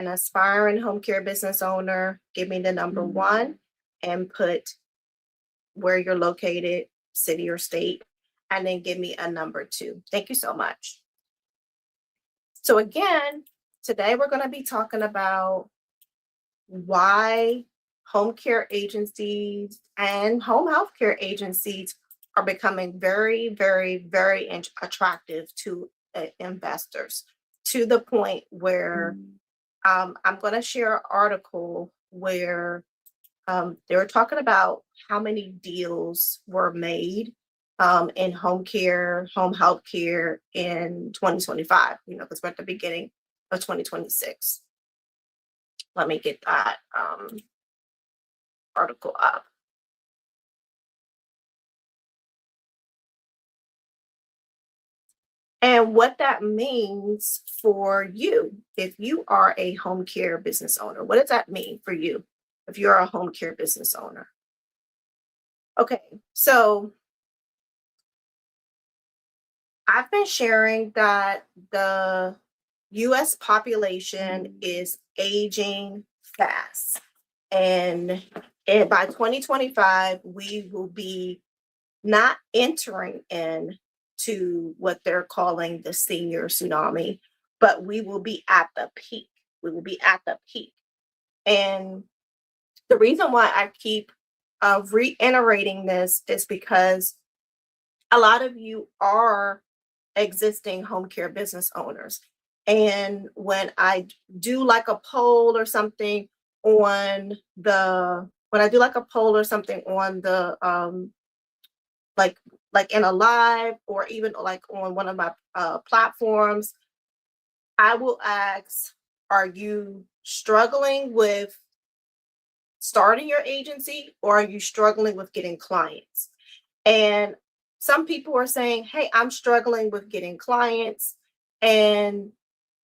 an aspiring home care business owner, give me the number one and put where you're located, city or state, and then give me a number two. Thank you so much. So again, today we're going to be talking about why home care agencies and home health care agencies are becoming very, very, very attractive to investors, to the point where I'm going to share an article where they were talking about how many deals were made in home care, home health care in 2025, because we're at the beginning of 2026. Let me get that article up. And what that means for you, if you are a home care business owner, what does that mean for you if you're a home care business owner? Okay, so I've been sharing that the US population is aging fast. And by 2025, we will be not entering into what they're calling the senior tsunami, but we will be at the peak. We will be at the peak. And the reason why I keep reiterating this is because a lot of you are existing home care business owners. And when I do like a poll or something on the, when I do like a poll or something on the, like in a live or even like on one of my platforms, I will ask, are you struggling with starting your agency or are you struggling with getting clients? And some people are saying, hey, I'm struggling with getting clients. And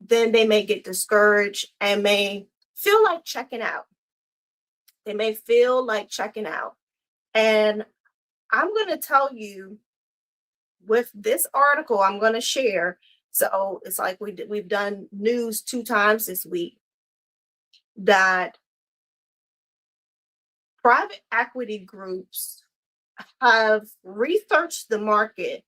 then they may get discouraged and may feel like checking out. They may feel like checking out. And I'm going to tell you with this article I'm going to share. So it's like we've done news 2 times this week that private equity groups have researched the market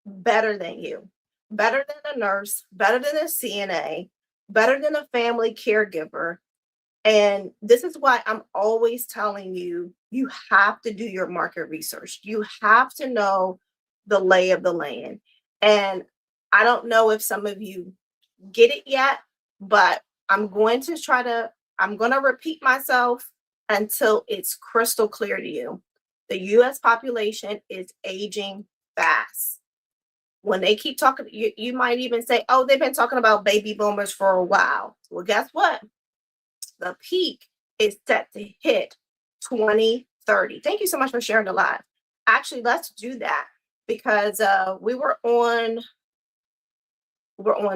better than you, better than a nurse, better than a CNA, better than a family caregiver. And this is why I'm always telling you, you have to do your market research. You have to know the lay of the land. And I don't know if some of you get it yet, but I'm going to repeat myself until it's crystal clear to you. The US population is aging fast. When they keep talking, you might even say, oh, they've been talking about baby boomers for a while. Well, guess what? The peak is set to hit 2030. Thank you so much for sharing the live. Actually, let's do that because we were on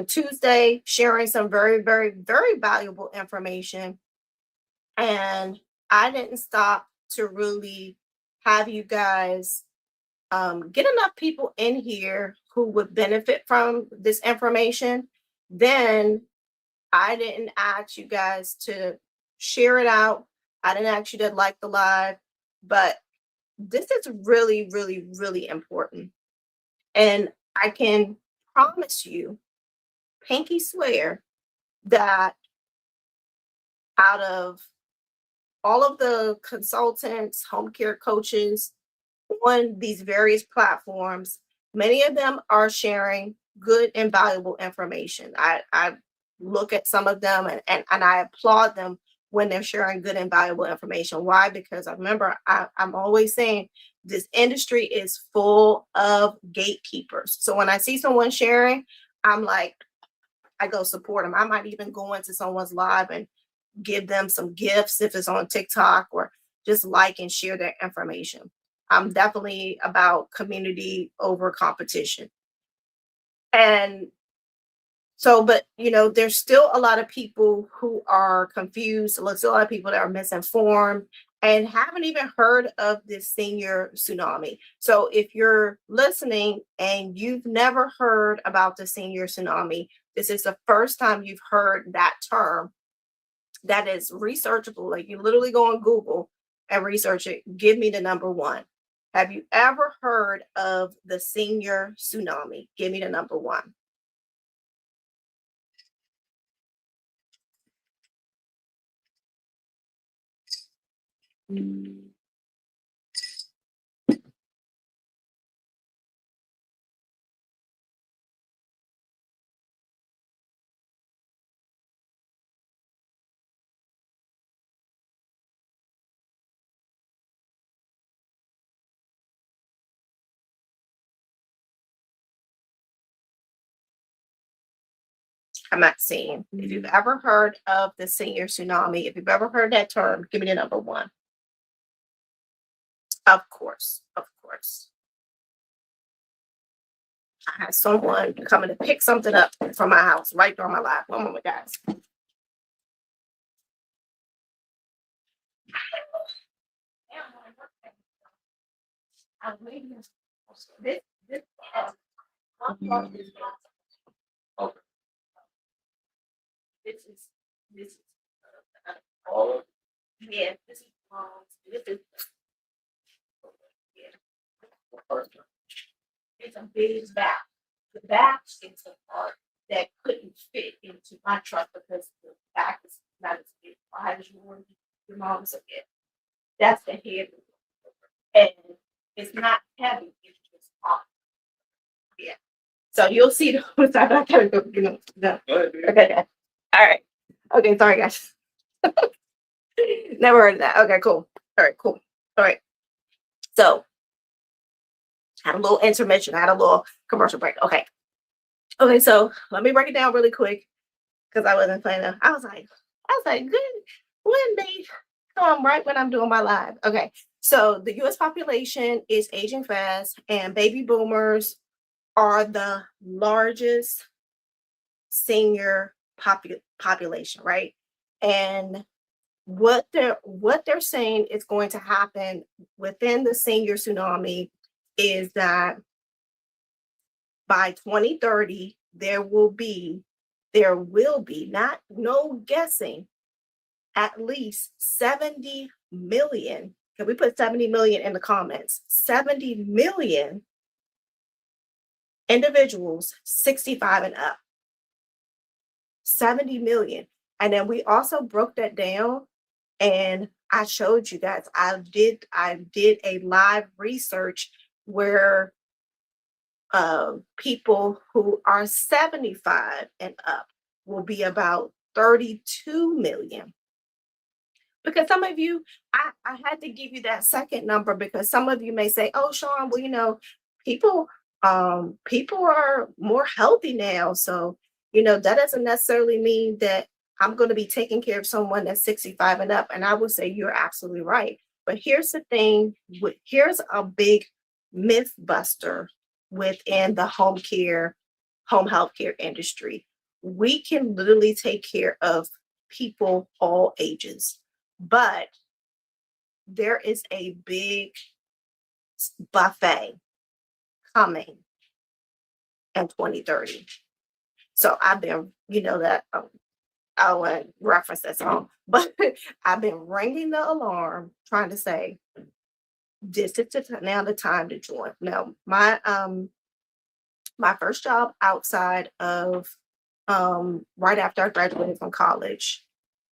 Tuesday sharing some very, very, very valuable information. And I didn't stop to really have you guys get enough people in here who would benefit from this information. Then I didn't ask you guys to share it out. I didn't ask you to like the live, but this is really, really, really important. And I can promise you, pinky swear, that out of all of the consultants, home care coaches on these various platforms, many of them are sharing good and valuable information. I look at some of them and I applaud them when they're sharing good and valuable information. Why? Because I remember I'm always saying this industry is full of gatekeepers. So when I see someone sharing, I'm like, I go support them. I might even go into someone's live and give them some gifts if it's on TikTok, or just like and share their information. I'm definitely about community over competition. And so, but there's still a lot of people who are confused. There's still a lot of people that are misinformed and haven't even heard of this senior tsunami. So if you're listening and you've never heard about the senior tsunami, this is the first time you've heard that term. that is researchable. Like you literally go on Google and research it. Give me the number one. Have you ever heard of the senior tsunami? Give me the number one. I'm not seeing. If you've ever heard of the senior tsunami, if you've ever heard that term, give me the number one. Of course, of course. I had someone coming to pick something up from my house right during my live. One moment, guys. This this is yeah, this is yeah. It's a big back. The back is the part that couldn't fit into my truck because the back is not as big wide as your mom's again. That's the head. And it's not heavy, it's just hot. Yeah. So you'll see the I gotta go, no. Okay. All right. Okay, sorry guys. Never heard of that. Okay, cool. All right, cool. All right. So had a little intermission, I had a little commercial break. Okay. Okay, so let me break it down really quick because I wasn't planning. I was like, good when they come right when I'm doing my live. Okay. So the US population is aging fast, and baby boomers are the largest senior population, right? And what they're saying is going to happen within the senior tsunami is that by 2030 there will be not no guessing at least 70 million. Can we put 70 million in the comments? 70 million individuals 65 and up. 70 million. And then we also broke that down and I showed you guys. I did a live research where people who are 75 and up will be about 32 million. Because some of you, I had to give you that second number because some of you may say, oh, Sean, well, people people are more healthy now. So, that doesn't necessarily mean that I'm going to be taking care of someone that's 65 and up. And I would say you're absolutely right. But here's the thing, here's a big myth buster within the home health care industry. We can literally take care of people all ages, but there is a big buffet coming in 2030. So I've been, that I won't reference that song, but I've been ringing the alarm trying to say this is now the time to join. Now, my first job outside of right after I graduated from college,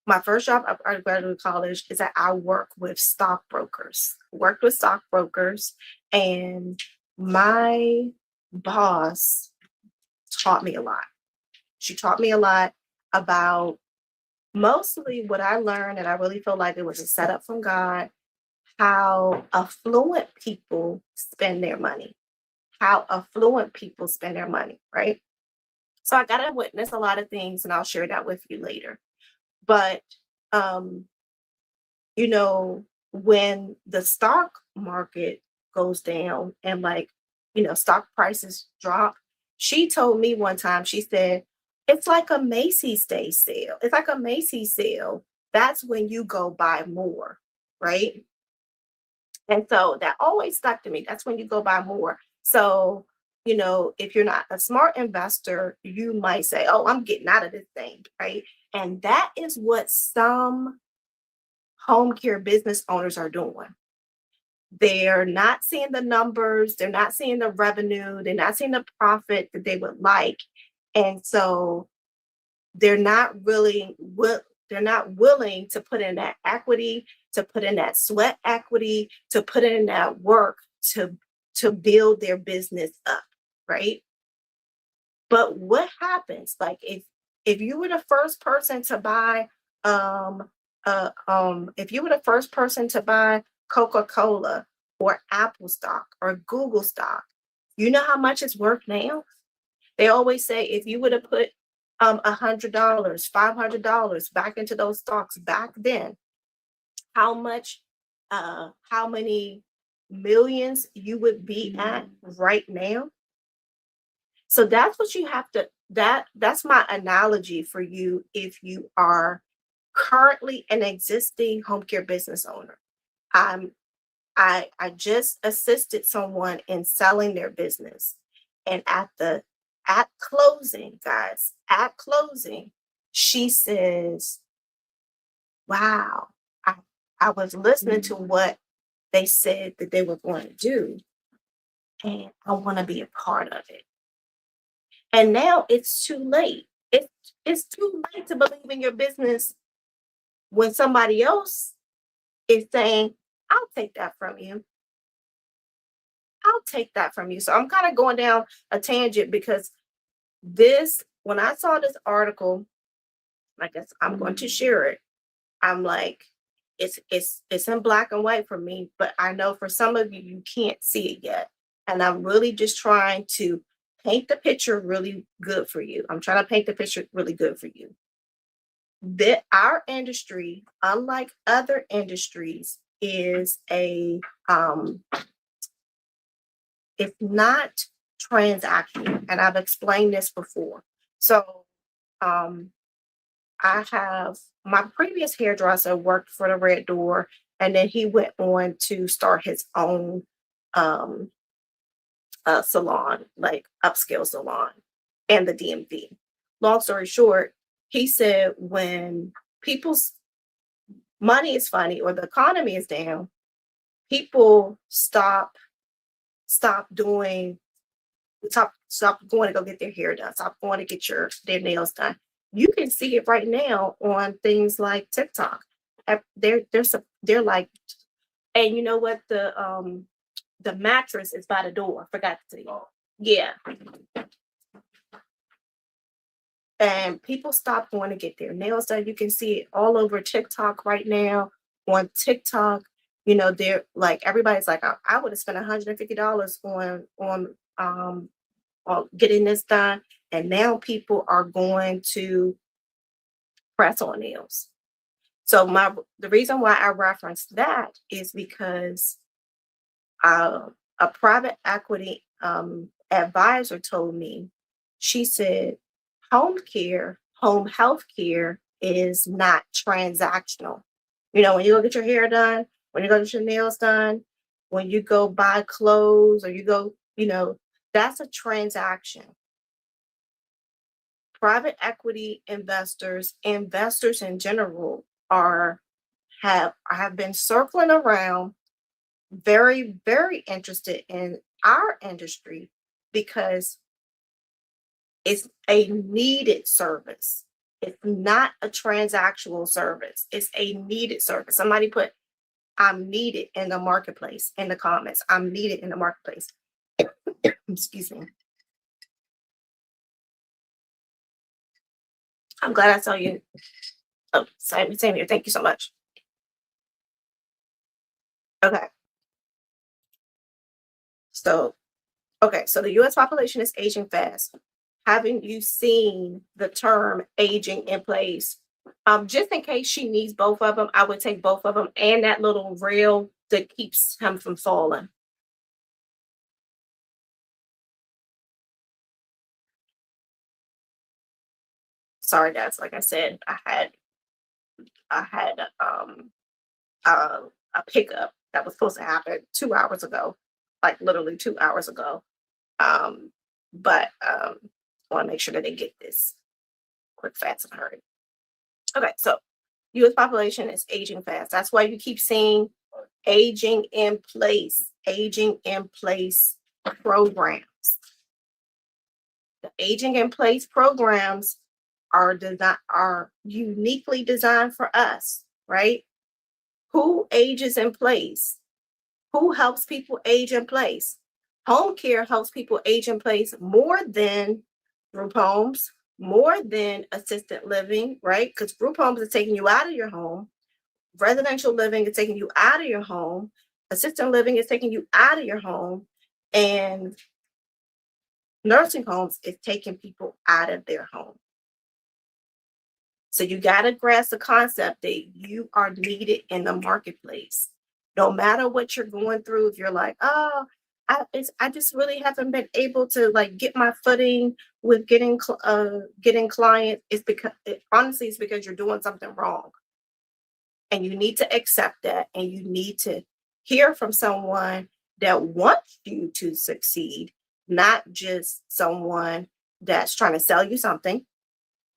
my first job after I graduated college is that I worked with stockbrokers. Worked with stockbrokers, and my boss taught me a lot. She taught me a lot about mostly what I learned, and I really feel like it was a setup from God, how affluent people spend their money. How affluent people spend their money, right? So I got to witness a lot of things, and I'll share that with you later. But um, when the stock market goes down and stock prices drop, she told me one time, she said, it's like a Macy's day sale. It's like a Macy's sale. That's when you go buy more, right? And so that always stuck to me. That's when you go buy more. So, if you're not a smart investor, you might say, oh, I'm getting out of this thing, right? And that is what some home care business owners are doing. They're not seeing the numbers, they're not seeing the revenue, they're not seeing the profit that they would like. And so they're not really they're not willing to put in that equity, to put in that sweat equity, to put in that work to build their business up, right? But what happens, like, if you were the first person to buy um if you were the first person to buy Coca-Cola or Apple stock or Google stock, you know how much it's worth now? They always say if you would have put $100, $500 back into those stocks back then, how much how many millions you would be at right now. So that's what you have to, that's my analogy for you if you are currently an existing home care business owner. I'm I just assisted someone in selling their business. And at closing, guys, at closing, she says, wow, I, I was listening to what they said that they were going to do, and I want to be a part of it. And now it's too late. It's too late to believe in your business when somebody else is saying, I'll take that from you. I'll take that from you. So I'm kind of going down a tangent because when I saw this article, I guess I'm going to share it. I'm like, it's in black and white for me, but I know for some of you, you can't see it yet. And I'm really just trying to paint the picture really good for you. I'm trying to paint the picture really good for you. That our industry, unlike other industries, is it's not transactional. And I've explained this before. So um I have my previous hairdresser worked for the Red Door, and then he went on to start his own um, salon, like upscale salon, and the DMV. Long story short, he said when people's money is funny or the economy is down, people stop doing stop going to go get their hair done, stop going to get their nails done. You can see it right now on things like TikTok. They're like, and you know what, the mattress is by the door. Forgot to tell you. Yeah. And people stop going to get their nails done. You can see it all over TikTok right now. On TikTok, they're like, everybody's like, I would have spent $150 on getting this done. And now people are going to press on nails. So the reason why I referenced that is because a private equity advisor told me, she said, home health care is not transactional. When you go get your hair done, when you go get your nails done, when you go buy clothes or you go, that's a transaction. Private equity investors in general have been circling around, very, very interested in our industry because it's a needed service. It's not a transactional service. It's a needed service. Somebody put, I'm needed in the marketplace in the comments. I'm needed in the marketplace. Excuse me. I'm glad I saw you. Oh, same here. Thank you so much. Okay. So the US population is aging fast. Haven't you seen the term aging in place? Just in case she needs both of them, I would take both of them and that little rail that keeps him from falling. Sorry, guys. Like I said, I had a pickup that was supposed to happen 2 hours ago, like literally 2 hours ago. But want to make sure that they get this quick, fast, and hurry. Okay, so U.S. population is aging fast. That's why you keep seeing aging in place programs. The aging in place programs are uniquely designed for us, right? Who ages in place? Who helps people age in place? Home care helps people age in place more than group homes, more than assisted living, right? Because group homes are taking you out of your home. Residential living is taking you out of your home. Assisted living is taking you out of your home. And nursing homes is taking people out of their home. So you got to grasp the concept that you are needed in the marketplace. No matter what you're going through, if you're like, oh, I just really haven't been able to like get my footing with getting clients, it's because honestly it's because you're doing something wrong, and you need to accept that, and you need to hear from someone that wants you to succeed, not just someone that's trying to sell you something,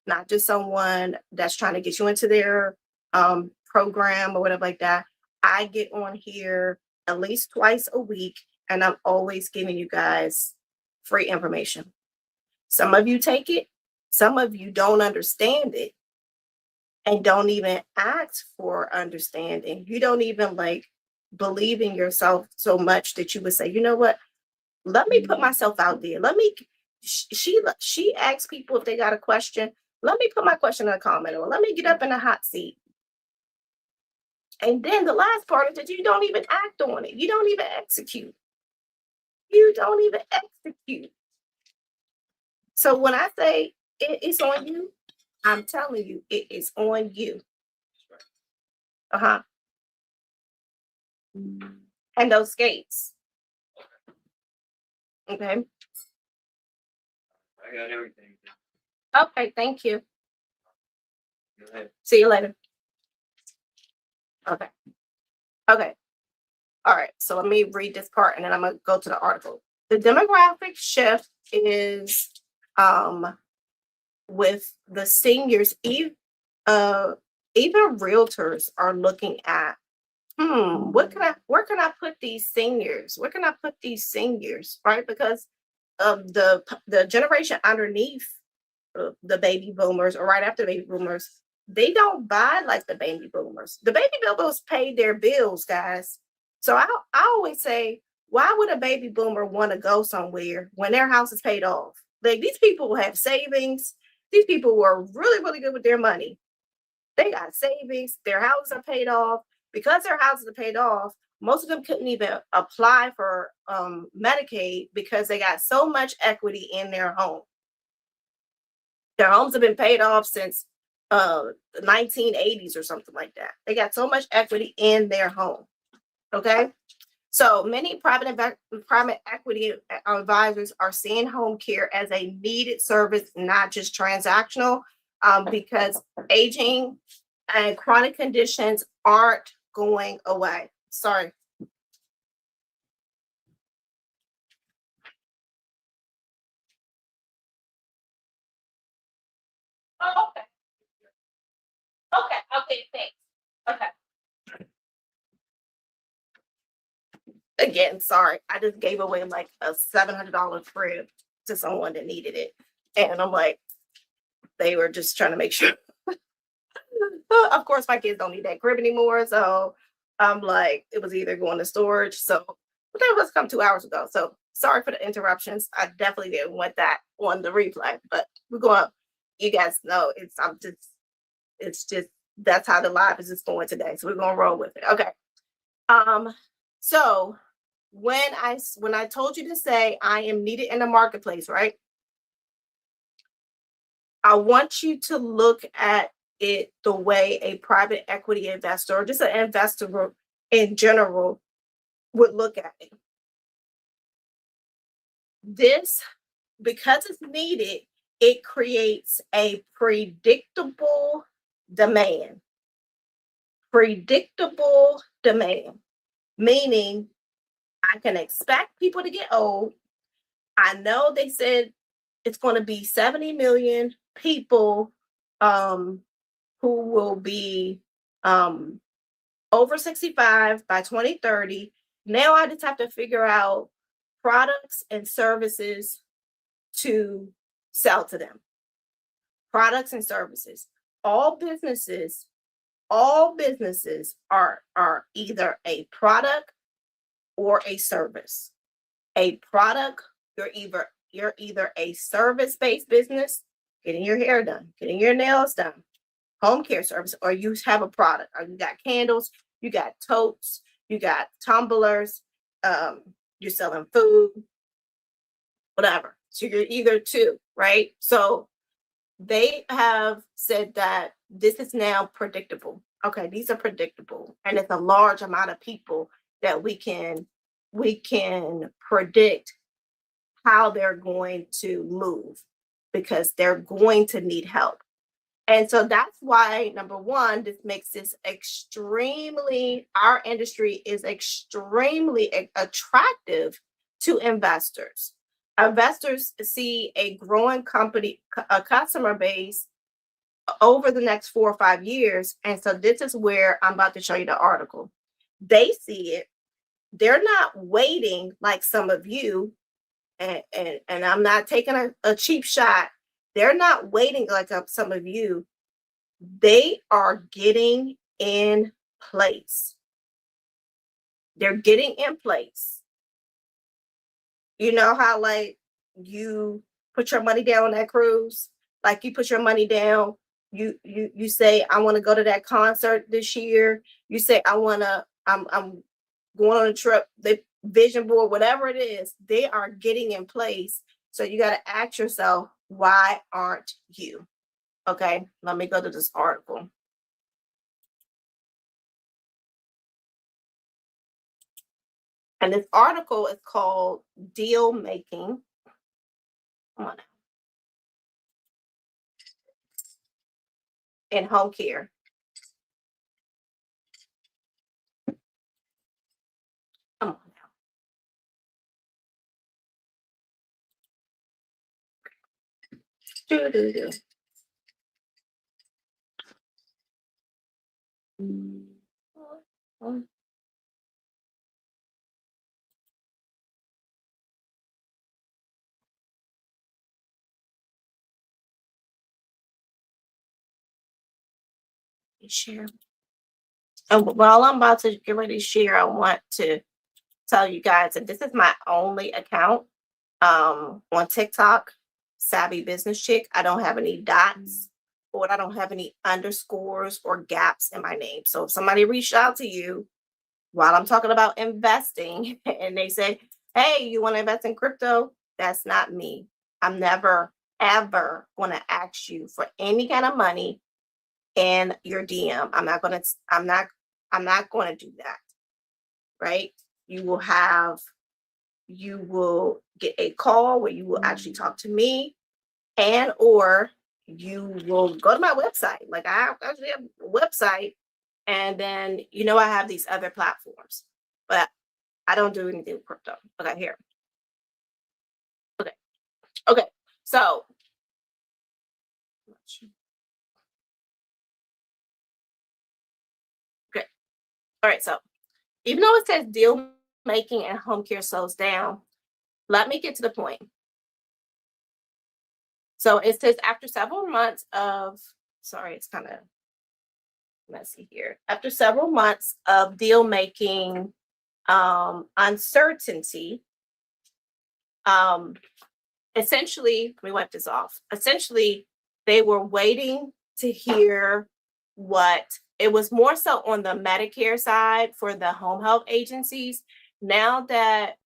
not just someone that's trying to get you into their program or whatever like that. I get on here at least twice a week, and I'm always giving you guys free information. Some of you take it, some of you don't understand it and don't even ask for understanding. You don't even like believe in yourself so much that you would say, you know what? Let me put myself out there. Let me. She asks people if they got a question. Let me put my question in a comment, or let me get up in a hot seat. And then the last part is that you don't even act on it. You don't even execute. You don't even execute. So when I say it's on you, I'm telling you, it is on you. Uh-huh. And those skates. Okay. I got everything. Okay, thank you. See you later. Okay. Okay. All right. So let me read this part and then I'm gonna go to the article. The demographic shift is with the seniors, even realtors are looking at where can I put these seniors? Where can I put these seniors? Right? Because of the generation underneath the baby boomers or right after baby boomers, they don't buy like the baby boomers. The baby boomers pay their bills, guys. So I always say, why would a baby boomer want to go somewhere when their house is paid off? Like these people have savings. These people were really, really good with their money. They got savings. Their houses are paid off. Because their houses are paid off, most of them couldn't even apply for Medicaid because they got so much equity in their home. Their homes have been paid off since the 1980s or something like that. They got so much equity in their home. Okay. So many private equity advisors are seeing home care as a needed service, not just transactional, because aging and chronic conditions aren't going away. Sorry. Oh, okay. Okay. Thanks. Okay. Again, sorry. I just gave away like a $700 crib to someone that needed it. And I'm like, they were just trying to make sure. Of course, my kids don't need that crib anymore. So I'm like, it was either going to storage. So, but that was come 2 hours ago. So sorry for the interruptions. I definitely didn't want that on the replay, but we're going, you guys know it's just, that's how the live is just going today. So we're going to roll with it. Okay. So when I told you to say I am needed in the marketplace, right? I want you to look at it the way a private equity investor or just an investor in general would look at it. This, because it's needed, it creates a predictable demand. Predictable demand, meaning I can expect people to get old. I know they said it's going to be 70 million people who will be over 65 by 2030. Now I just have to figure out products and services to sell to them. Products and services. All businesses are either a product or a service. A product, you're either a service-based business, getting your hair done, getting your nails done, home care service, or you have a product, or you got candles, you got totes, you got tumblers, you're selling food, whatever. So you're either two, right? So they have said that this is now predictable. Okay, these are predictable, and it's a large amount of people that we can predict how they're going to move because they're going to need help. And so that's why, number one, this makes this our industry is extremely attractive to investors. Investors see a growing a customer base over the next 4 or 5 years. And so this is where I'm about to show you the article. They see it. They're not waiting like some of you, and I'm not taking a cheap shot. They're not waiting like some of you. They are getting in place. They're getting in place. You know how like you put your money down on that cruise? Like you put your money down, you say, I want to go to that concert this year. You say, I'm going on a trip, the vision board, whatever it is, they are getting in place. So you got to ask yourself, why aren't you? Okay, let me go to this article. And this article is called Deal Making. Come on now. In home care. Come on now. Do. Share. And while I'm about to get ready to share, I want to tell you guys that this is my only account on TikTok, Savvy Business Chick. I don't have any dots, or I don't have any underscores or gaps in my name. So if somebody reached out to you while I'm talking about investing and they say, hey, you want to invest in crypto? That's not me. I'm never, ever going to ask you for any kind of money in your DM. I'm not going to do that. Right? You will get a call where you will actually talk to me, and or you will go to my website. Like I actually have a website, and then I have these other platforms, but I don't do anything with crypto. Okay, here. Okay. So okay. All right. So even though it says deal making and home care slows down, let me get to the point. So it says after several months of, sorry, it's kind of messy here. After several months of deal making uncertainty, essentially, let me wipe this off. Essentially, they were waiting to hear what it was more so on the Medicare side for the home health agencies. Now that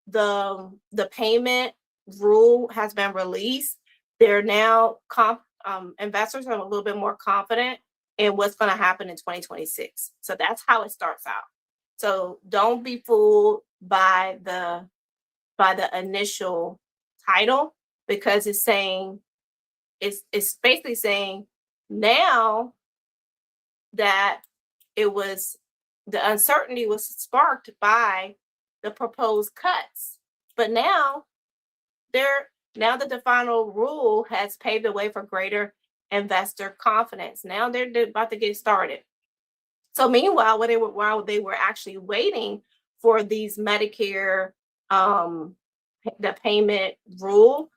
the payment rule has been released, they're now investors are a little bit more confident in what's going to happen in 2026. So that's how it starts out. So don't be fooled by the initial title, because it's saying it's basically saying now that the uncertainty was sparked by the proposed cuts, but now that the final rule has paved the way for greater investor confidence. Now they're about to get started. So meanwhile, while they were actually waiting for these Medicare, the payment rule,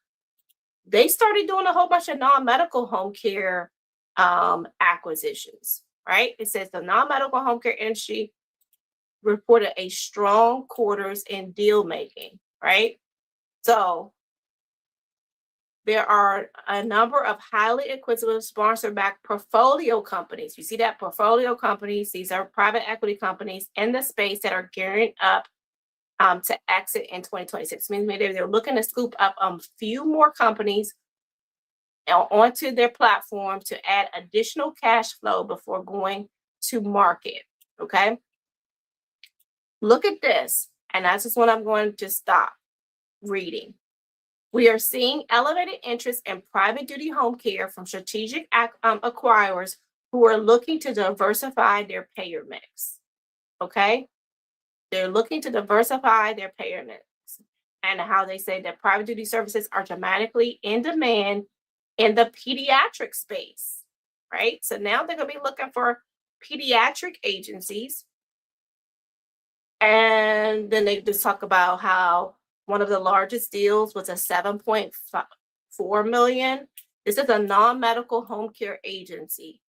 they started doing a whole bunch of non-medical home care acquisitions, right? It says the non-medical home care industry reported a strong quarters in deal making, right? So there are a number of highly acquisitive sponsor-backed portfolio companies. You see that? Portfolio companies, these are private equity companies in the space that are gearing up to exit in 2026. Means maybe they're looking to scoop up a few more companies onto their platform to add additional cash flow before going to market. Okay. Look at this. And that's just what I'm going to stop reading. We are seeing elevated interest in private duty home care from strategic acquirers who are looking to diversify their payer mix. Okay. They're looking to diversify their payer mix, and how they say that private duty services are dramatically in demand in the pediatric space, right? So now they're going to be looking for pediatric agencies. And then they just talk about how one of the largest deals was a 7.4 million. This is a non-medical home care agency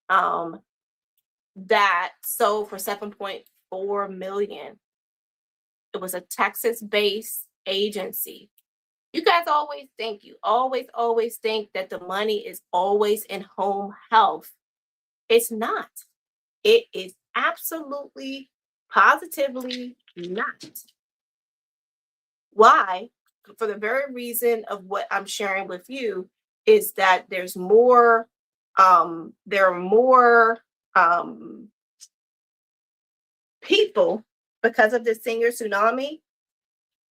that sold for 7.4 million. It was a Texas-based agency. You guys always think that the money is always in home health. It's not. It is absolutely, positively not. Why? For the very reason of what I'm sharing with you is that there are more people, because of the senior tsunami,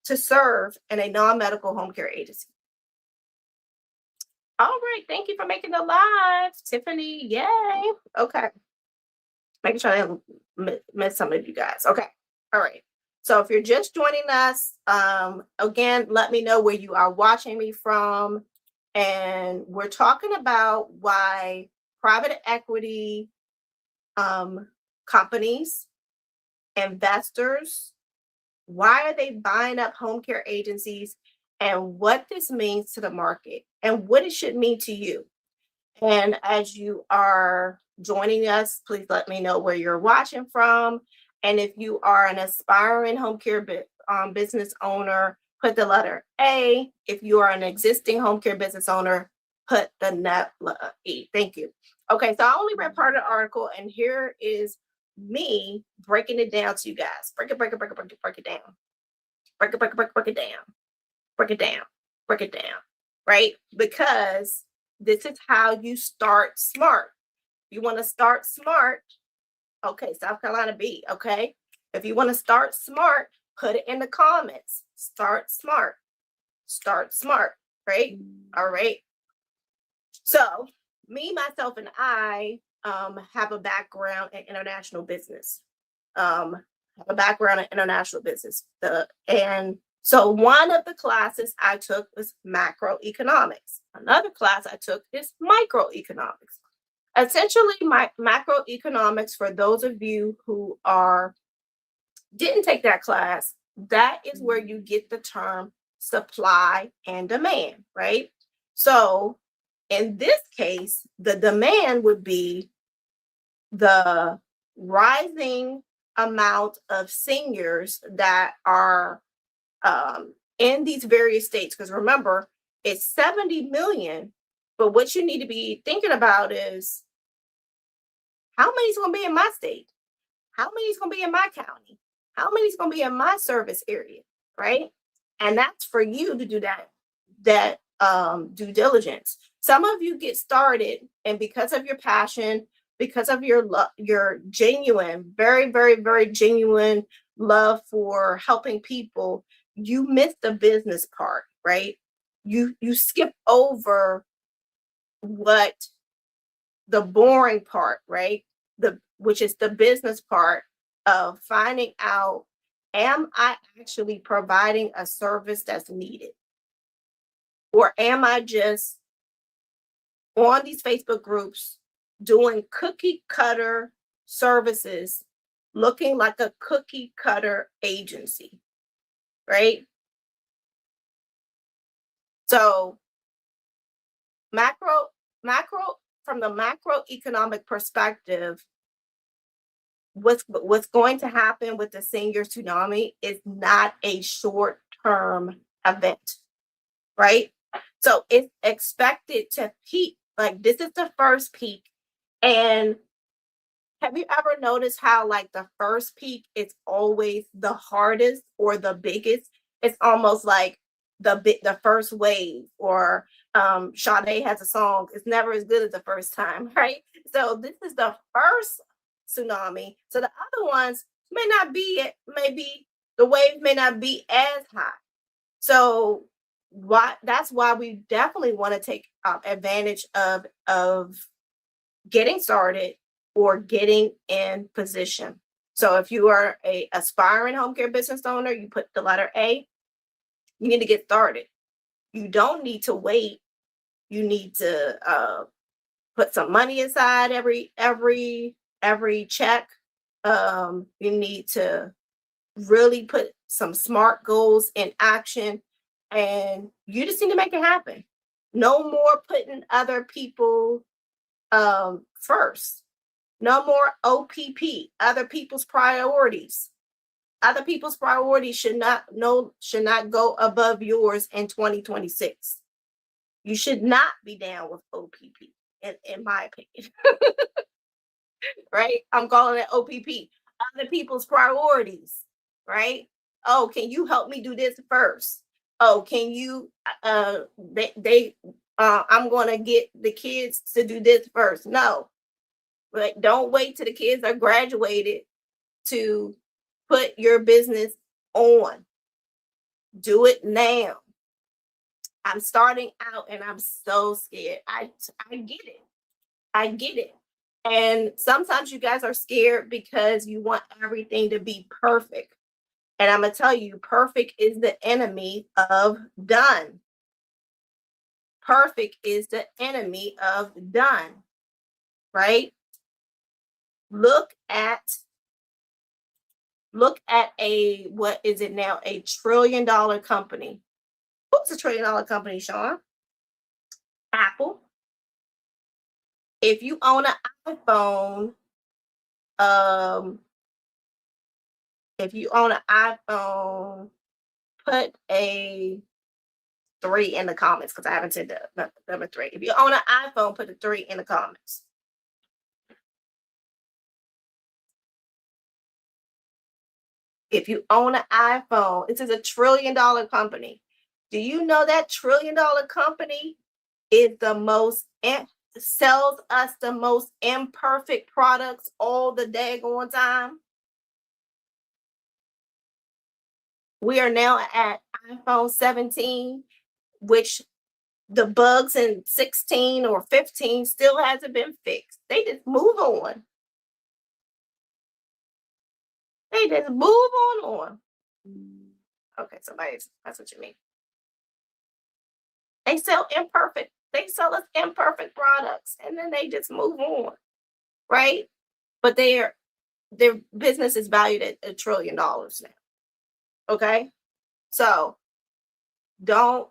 to serve in a non-medical home care agency. All right, thank you for making the live, Tiffany. Yay. Okay. Making sure I don't miss some of you guys. Okay. All right. So if you're just joining us, again, let me know where you are watching me from. And we're talking about why private equity companies, investors, why are they buying up home care agencies, and what this means to the market and what it should mean to you. And as you are joining us, please let me know where you're watching from. And if you are an aspiring home care business owner, put the letter A. If you are an existing home care business owner, put the E. Thank you. Okay, so I only read part of the article, and here is me breaking it down to you guys. Break it down. Break it down. Right? Because this is how you start smart. You want to start smart. Okay, South Carolina B. Okay. If you want to start smart, put it in the comments. Start smart. Right? All right. So me, myself, and I have a background in international business. And so one of the classes I took was macroeconomics. Another class I took is microeconomics. Essentially, my macroeconomics, for those of you who didn't take that class, that is where you get the term supply and demand, right? So in this case, the demand would be the rising amount of seniors that are in these various states. Because remember, it's 70 million, but what you need to be thinking about is how many is going to be in my state? How many is going to be in my county? How many is going to be in my service area, right? And that's for you to do that due diligence. Some of you get started, and because of your passion, because of your genuine, very, very, very genuine love for helping people, you miss the business part, right? You skip over what the boring part, right? Which is the business part of finding out, am I actually providing a service that's needed? Or am I just on these Facebook groups doing cookie cutter services, looking like a cookie cutter agency, right? So macro, macro, from the macroeconomic perspective, what's going to happen with the senior tsunami is not a short term event, right? So it's expected to peak. Like this is the first peak. And have you ever noticed how like the first peak is always the hardest or the biggest? It's almost like the first wave, or Sade has a song, it's never as good as the first time, right? So this is the first tsunami. So the other ones may not be it, maybe the wave may not be as high. So why that's why we definitely want to take advantage of getting started or getting in position. So if you are a aspiring home care business owner, you put the letter A, you need to get started. You don't need to wait. You need to put some money aside every check. You need to really put some smart goals in action, and you just need to make it happen. No more putting other people first. No more OPP, other people's priorities. Other people's priorities should not go above yours in 2026. You should not be down with OPP, in my opinion. Right? I'm calling it OPP. Other people's priorities, right? Oh, can you help me do this first? Oh, can you I'm going to get the kids to do this first. No. But don't wait till the kids are graduated to put your business on. Do it now. I'm starting out and I'm so scared. I get it. I get it. And sometimes you guys are scared because you want everything to be perfect. And I'm going to tell you, perfect is the enemy of done. Perfect is the enemy of done, right? Look at what is it now? A $1 trillion company. Who's a $1 trillion company, Sean? Apple. If you own an iPhone, if you own an iPhone, put a 3 in the comments because I haven't said the number 3. If you own an iPhone, put a 3 in the comments. If you own an iPhone, this is a $1 trillion company. Do you know that $1 trillion company is the most sells us the most imperfect products all the daggone time? We are now at iPhone 17, which the bugs in 16 or 15 still hasn't been fixed. They just move on. They just move on. Okay, that's what you mean. They sell imperfect. They sell us imperfect products, and then they just move on, right? But their business is valued at $1 trillion now. Okay, so don't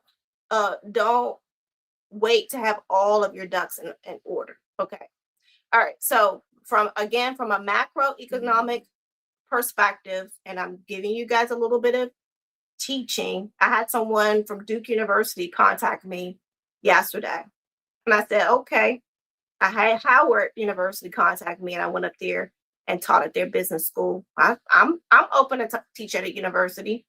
wait to have all of your ducks in order. Okay, all right. So from a macroeconomic perspective, and I'm giving you guys a little bit of teaching. I had someone from Duke University contact me yesterday, and I said, okay. I had Howard University contact me, and I went up there and taught at their business school. I'm open to teach at a university.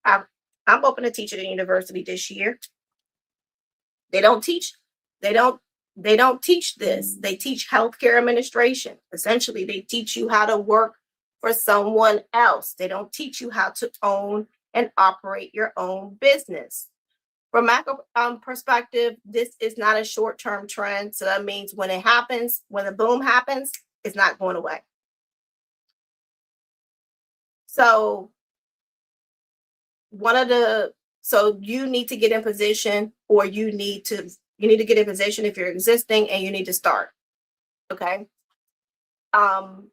I'm open to teach at a university this year. They don't teach. They don't teach this. They teach healthcare administration. Essentially, they teach you how to work for someone else. They don't teach you how to own and operate your own business. From macro perspective, this is not a short-term trend. So that means when it happens, when the boom happens, it's not going away. So so you need to get in position, or you need to You need to get in position if you're existing, and you need to start. Okay. Um,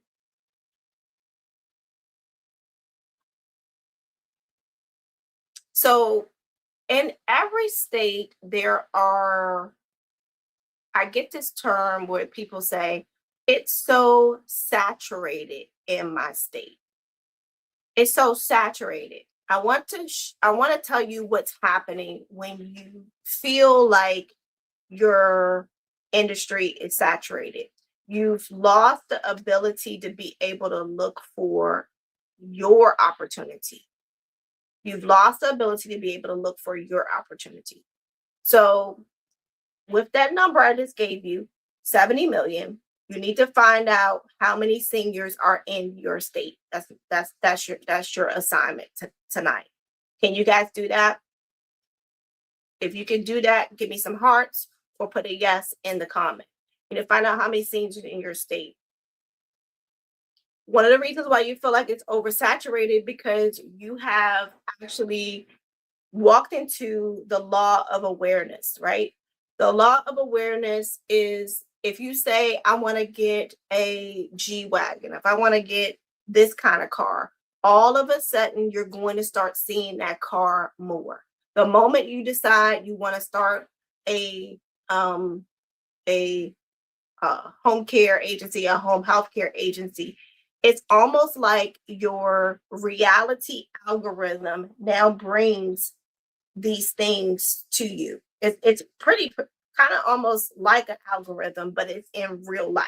so in every state, I get this term where people say, it's so saturated in my state. It's so saturated. I want to tell you what's happening when you feel like your industry is saturated. You've lost the ability to be able to look for your opportunity. You've lost the ability to be able to look for your opportunity. So, with that number I just gave you, 70 million, you need to find out how many seniors are in your state. That's your assignment tonight. Can you guys do that? If you can do that, give me some hearts or put a yes in the comment. You need to find out how many seniors in your state. One of the reasons why you feel like it's oversaturated because you have actually walked into the law of awareness, right? The law of awareness is if you say, I want to get a G Wagon, if I want to get this kind of car, all of a sudden you're going to start seeing that car more. The moment you decide you want to start a um a home care agency, a home health care agency, it's almost like your reality algorithm now brings these things to you. It's pretty kind of almost like an algorithm, but it's in real life.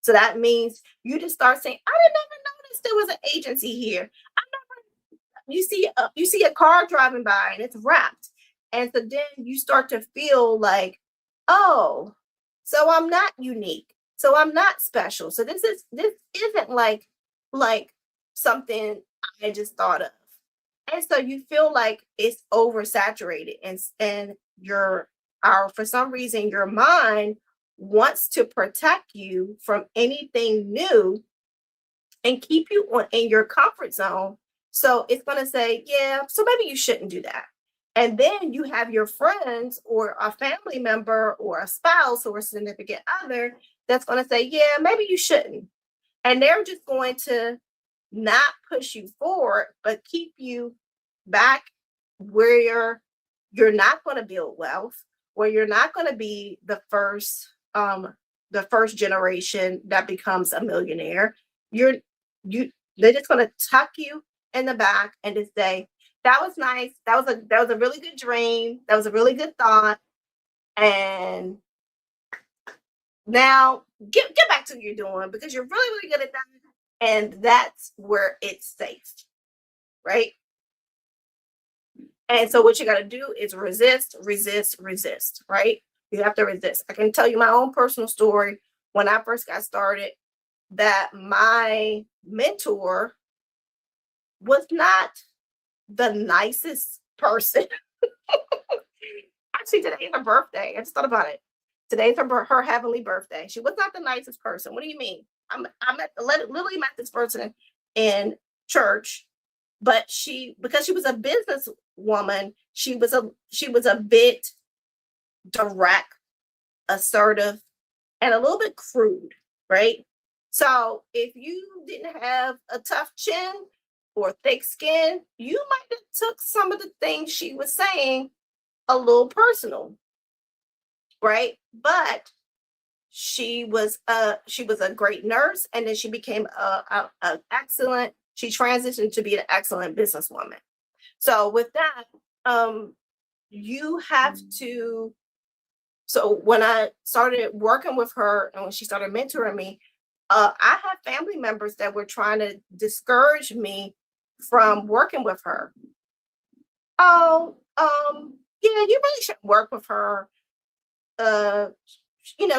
So that means you just start saying, I didn't even notice there was an agency here. I never, you see a car driving by and it's wrapped. And so then you start to feel like, oh, so I'm not unique. So I'm not special. So this isn't like something I just thought of. And so you feel like it's oversaturated and your our for some reason your mind wants to protect you from anything new and keep you in your comfort zone. So it's going to say, yeah, so maybe you shouldn't do that. And then you have your friends or a family member or a spouse or a significant other that's going to say, yeah, maybe you shouldn't. And they're just going to not push you forward, but keep you back where you're not going to build wealth, where you're not going to be the first generation that becomes a millionaire. You're you they're just going to tuck you in the back and just say, that was nice. That was a really good dream. That was a really good thought. And now get back to what you're doing because you're really, really good at that. And that's where it's safe, right? And so what you got to do is resist, resist, resist, right? You have to resist. I can tell you my own personal story. When I first got started, that my mentor was not the nicest person. Actually, today is her birthday. I just thought about it. Today's her heavenly birthday. She was not the nicest person. What do you mean? Literally met this person in church, but because she was a business woman, she was a bit direct, assertive, and a little bit crude, right? So if you didn't have a tough chin or thick skin, you might have took some of the things she was saying a little personal, right? But she was a great nurse, and then she became a excellent. She transitioned to be an excellent businesswoman. So with that, you have to. So when I started working with her and when she started mentoring me, I had family members that were trying to discourage me from working with her. Oh, yeah, you really should work with her. Uh,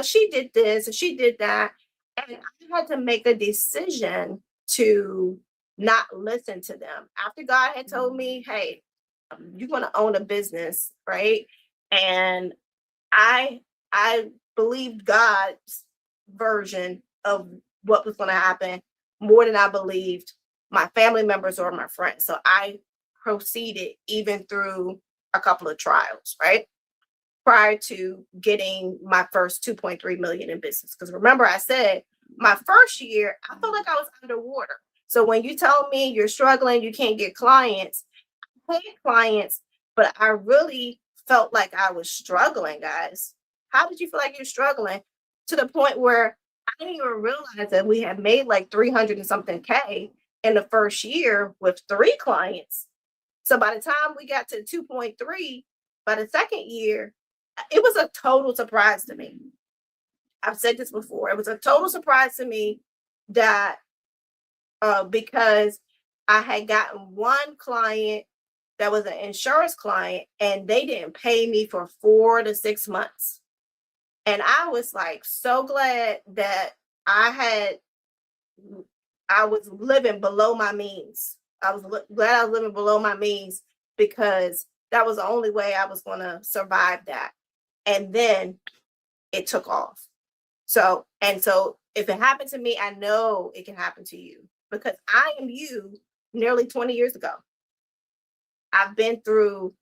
she did this and she did that. And I had to make a decision to not listen to them. After God had told me, hey, you're going to own a business, right? And I I believed God's version of what was going to happen more than I believed my family members or my friends. So I proceeded even through a couple of trials, right? prior to getting my first 2.3 million in business. Because remember, I said my first year, I felt like I was underwater. So when you tell me you're struggling, you can't get clients, I had clients, but I really felt like I was struggling, guys. How did you feel like you're struggling? To the point where I didn't even realize that we had made like 300 and something K in the first year with 3 clients. So by the time we got to 2.3, by the second year, it was a total surprise to me. I've said this before. It was a total surprise to me that because I had gotten one client that was an insurance client and they didn't pay me for 4 to 6 months. And I was like so glad that I was living below my means. I was glad I was living below my means because that was the only way I was going to survive that. And then it took off. So if it happened to me, I know it can happen to you because I am you nearly 20 years ago. I've been through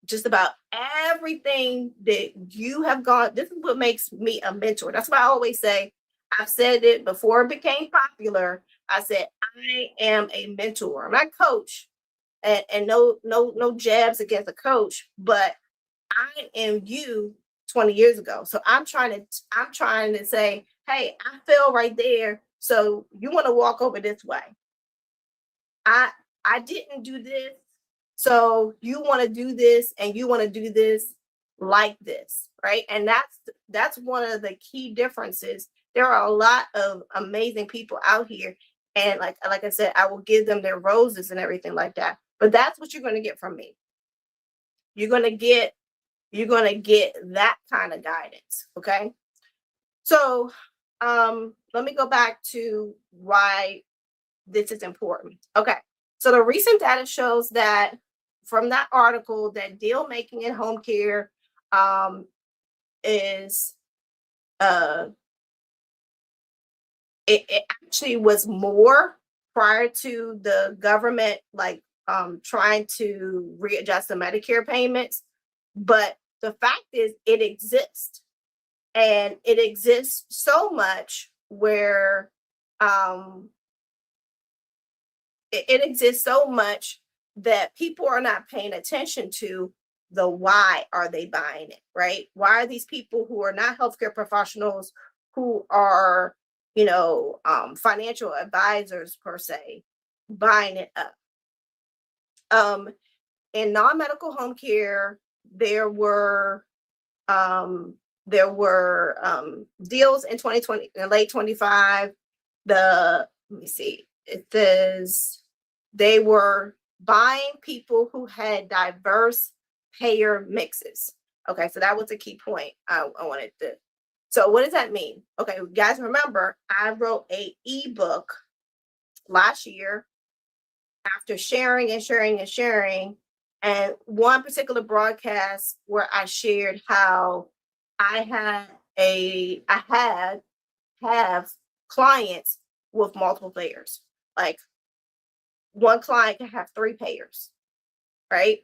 just about everything that you have gone. This is what makes me a mentor. That's why I always say, I've said it before it became popular. I said, I am a mentor. I'm not a coach. And no jabs against a coach, but I am you 20 years ago. So I'm trying to say, hey, I fell right there. So you want to walk over this way. I didn't do this. So you want to do this and you want to do this like this, right? And that's one of the key differences. There are a lot of amazing people out here. And like I said, I will give them their roses and everything like that. But that's what you're going to get from me. You're going to get that kind of guidance. Okay. So let me go back to why this is important. Okay. So the recent data shows that from that article that deal making in home care is it actually was more prior to the government trying to readjust the Medicare payments. But the fact is it exists. And it exists so much where it exists so much that people are not paying attention to the why are they buying it, right? Why are these people who are not healthcare professionals, who are, financial advisors per se, buying it up? In non-medical home care, there were deals in 2020, in late 25. Let me see, it says they were buying people who had diverse payer mixes. Okay, so that was a key point I wanted to. So what does that mean? Okay, guys, remember I wrote a ebook last year after sharing and sharing and sharing, and one particular broadcast where I shared how I have clients with multiple payers. Like one client can have 3 payers, right?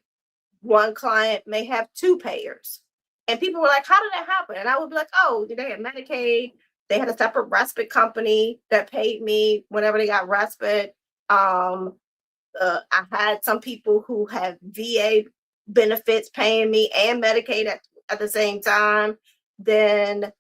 One client may have 2 payers. And people were like, how did that happen? And I would be like, oh, they had Medicaid. They had a separate respite company that paid me whenever they got respite. I had some people who have VA benefits paying me and Medicaid at the same time. Then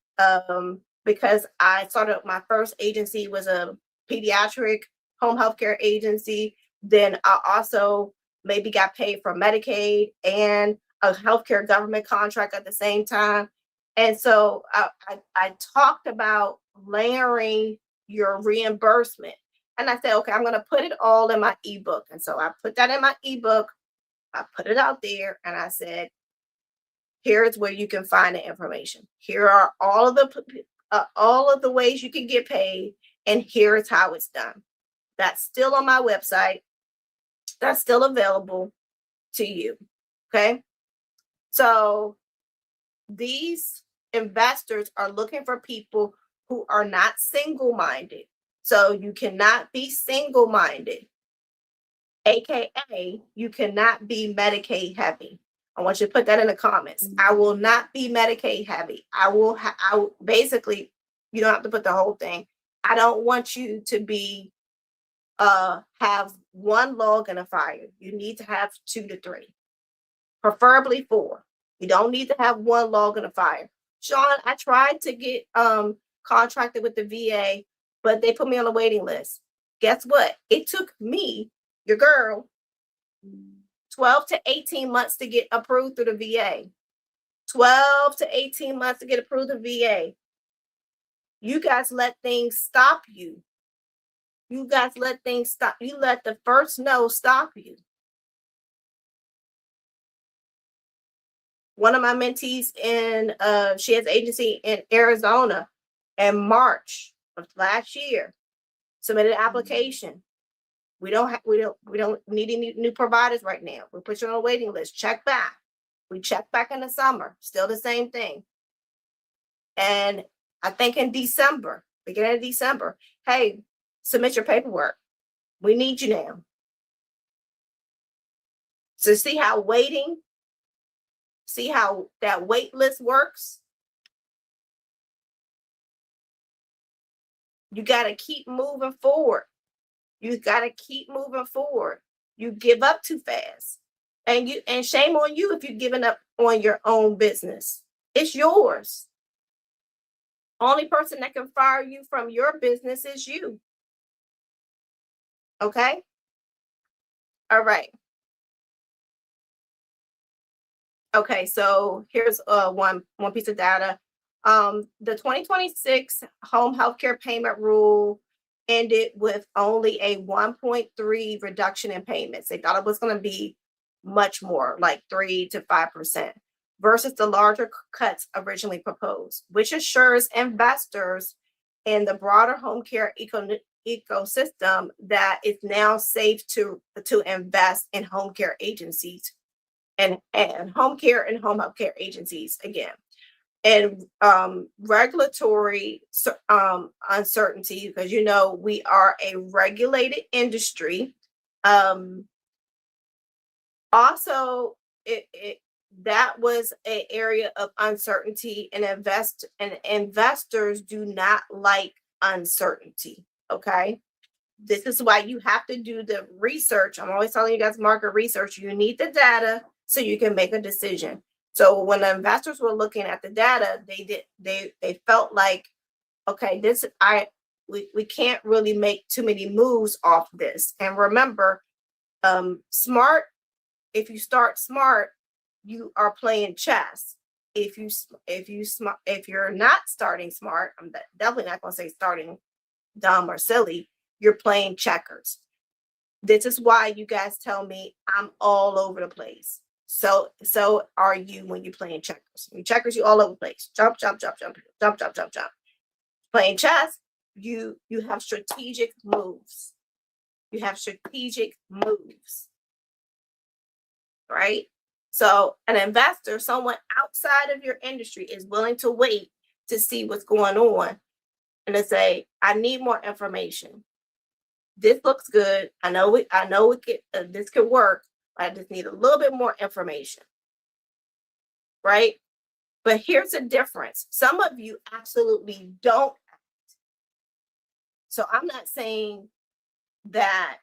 because I started my first agency was a pediatric home health care agency, then I also maybe got paid for Medicaid and a healthcare government contract at the same time. And so I talked about layering your reimbursement. And I said, okay, I'm going to put it all in my ebook. And so I put that in my ebook. I put it out there and I said, here's where you can find the information. Here are all of the ways you can get paid, and here's how it's done. That's still on my website. That's still available to you. Okay. So these investors are looking for people who are not single-minded. So you cannot be single-minded, AKA you cannot be Medicaid heavy. I want you to put that in the comments. I will not be Medicaid heavy. I will basically, you don't have to put the whole thing. I don't want you to be have one log in a fire. You need to have 2 to 3, preferably 4. You don't need to have one log in a fire. Sean, I tried to get contracted with the VA, but they put me on a waiting list. Guess what? It took me, your girl, 12 to 18 months to get approved through the VA. 12 to 18 months to get approved through the VA. You guys let things stop you. You guys let things stop. You let the first no stop you. One of my mentees she has agency in Arizona in March of last year, submitted an application. We don't need any new providers right now. We're putting on a waiting list. Check back. We check back in the summer. Still the same thing. And I think in December, beginning of December, hey, submit your paperwork. We need you now. So see how that wait list works? You got to keep moving forward. You got to keep moving forward. You give up too fast. And shame on you if you're giving up on your own business. It's yours. Only person that can fire you from your business is you. Okay? All right. Okay, so here's one piece of data. The 2026 home healthcare payment rule ended with only a 1.3 reduction in payments. They thought it was going to be much more, like 3 to 5%, versus the larger cuts originally proposed, which assures investors in the broader home care ecosystem that it's now safe to invest in home care agencies and home care and home health care agencies again. And regulatory uncertainty, because we are a regulated industry. Also, that was an area of uncertainty, and investors do not like uncertainty. Okay, this is why you have to do the research. I'm always telling you guys, market research. You need the data so you can make a decision. So when the investors were looking at the data, they felt like, okay, we can't really make too many moves off this. And remember, smart. If you start smart, you are playing chess. If you're not starting smart, I'm definitely not going to say starting dumb or silly. You're playing checkers. This is why you guys tell me I'm all over the place. So are you when you're playing checkers. When checkers, you all over the place. Jump, jump, jump, jump, jump, jump, jump, jump. Playing chess, you have strategic moves. You have strategic moves. Right? So an investor, someone outside of your industry, is willing to wait to see what's going on and to say, I need more information. This looks good. I know this could work. I just need a little bit more information. Right? But here's the difference. Some of you absolutely don't act. So I'm not saying that,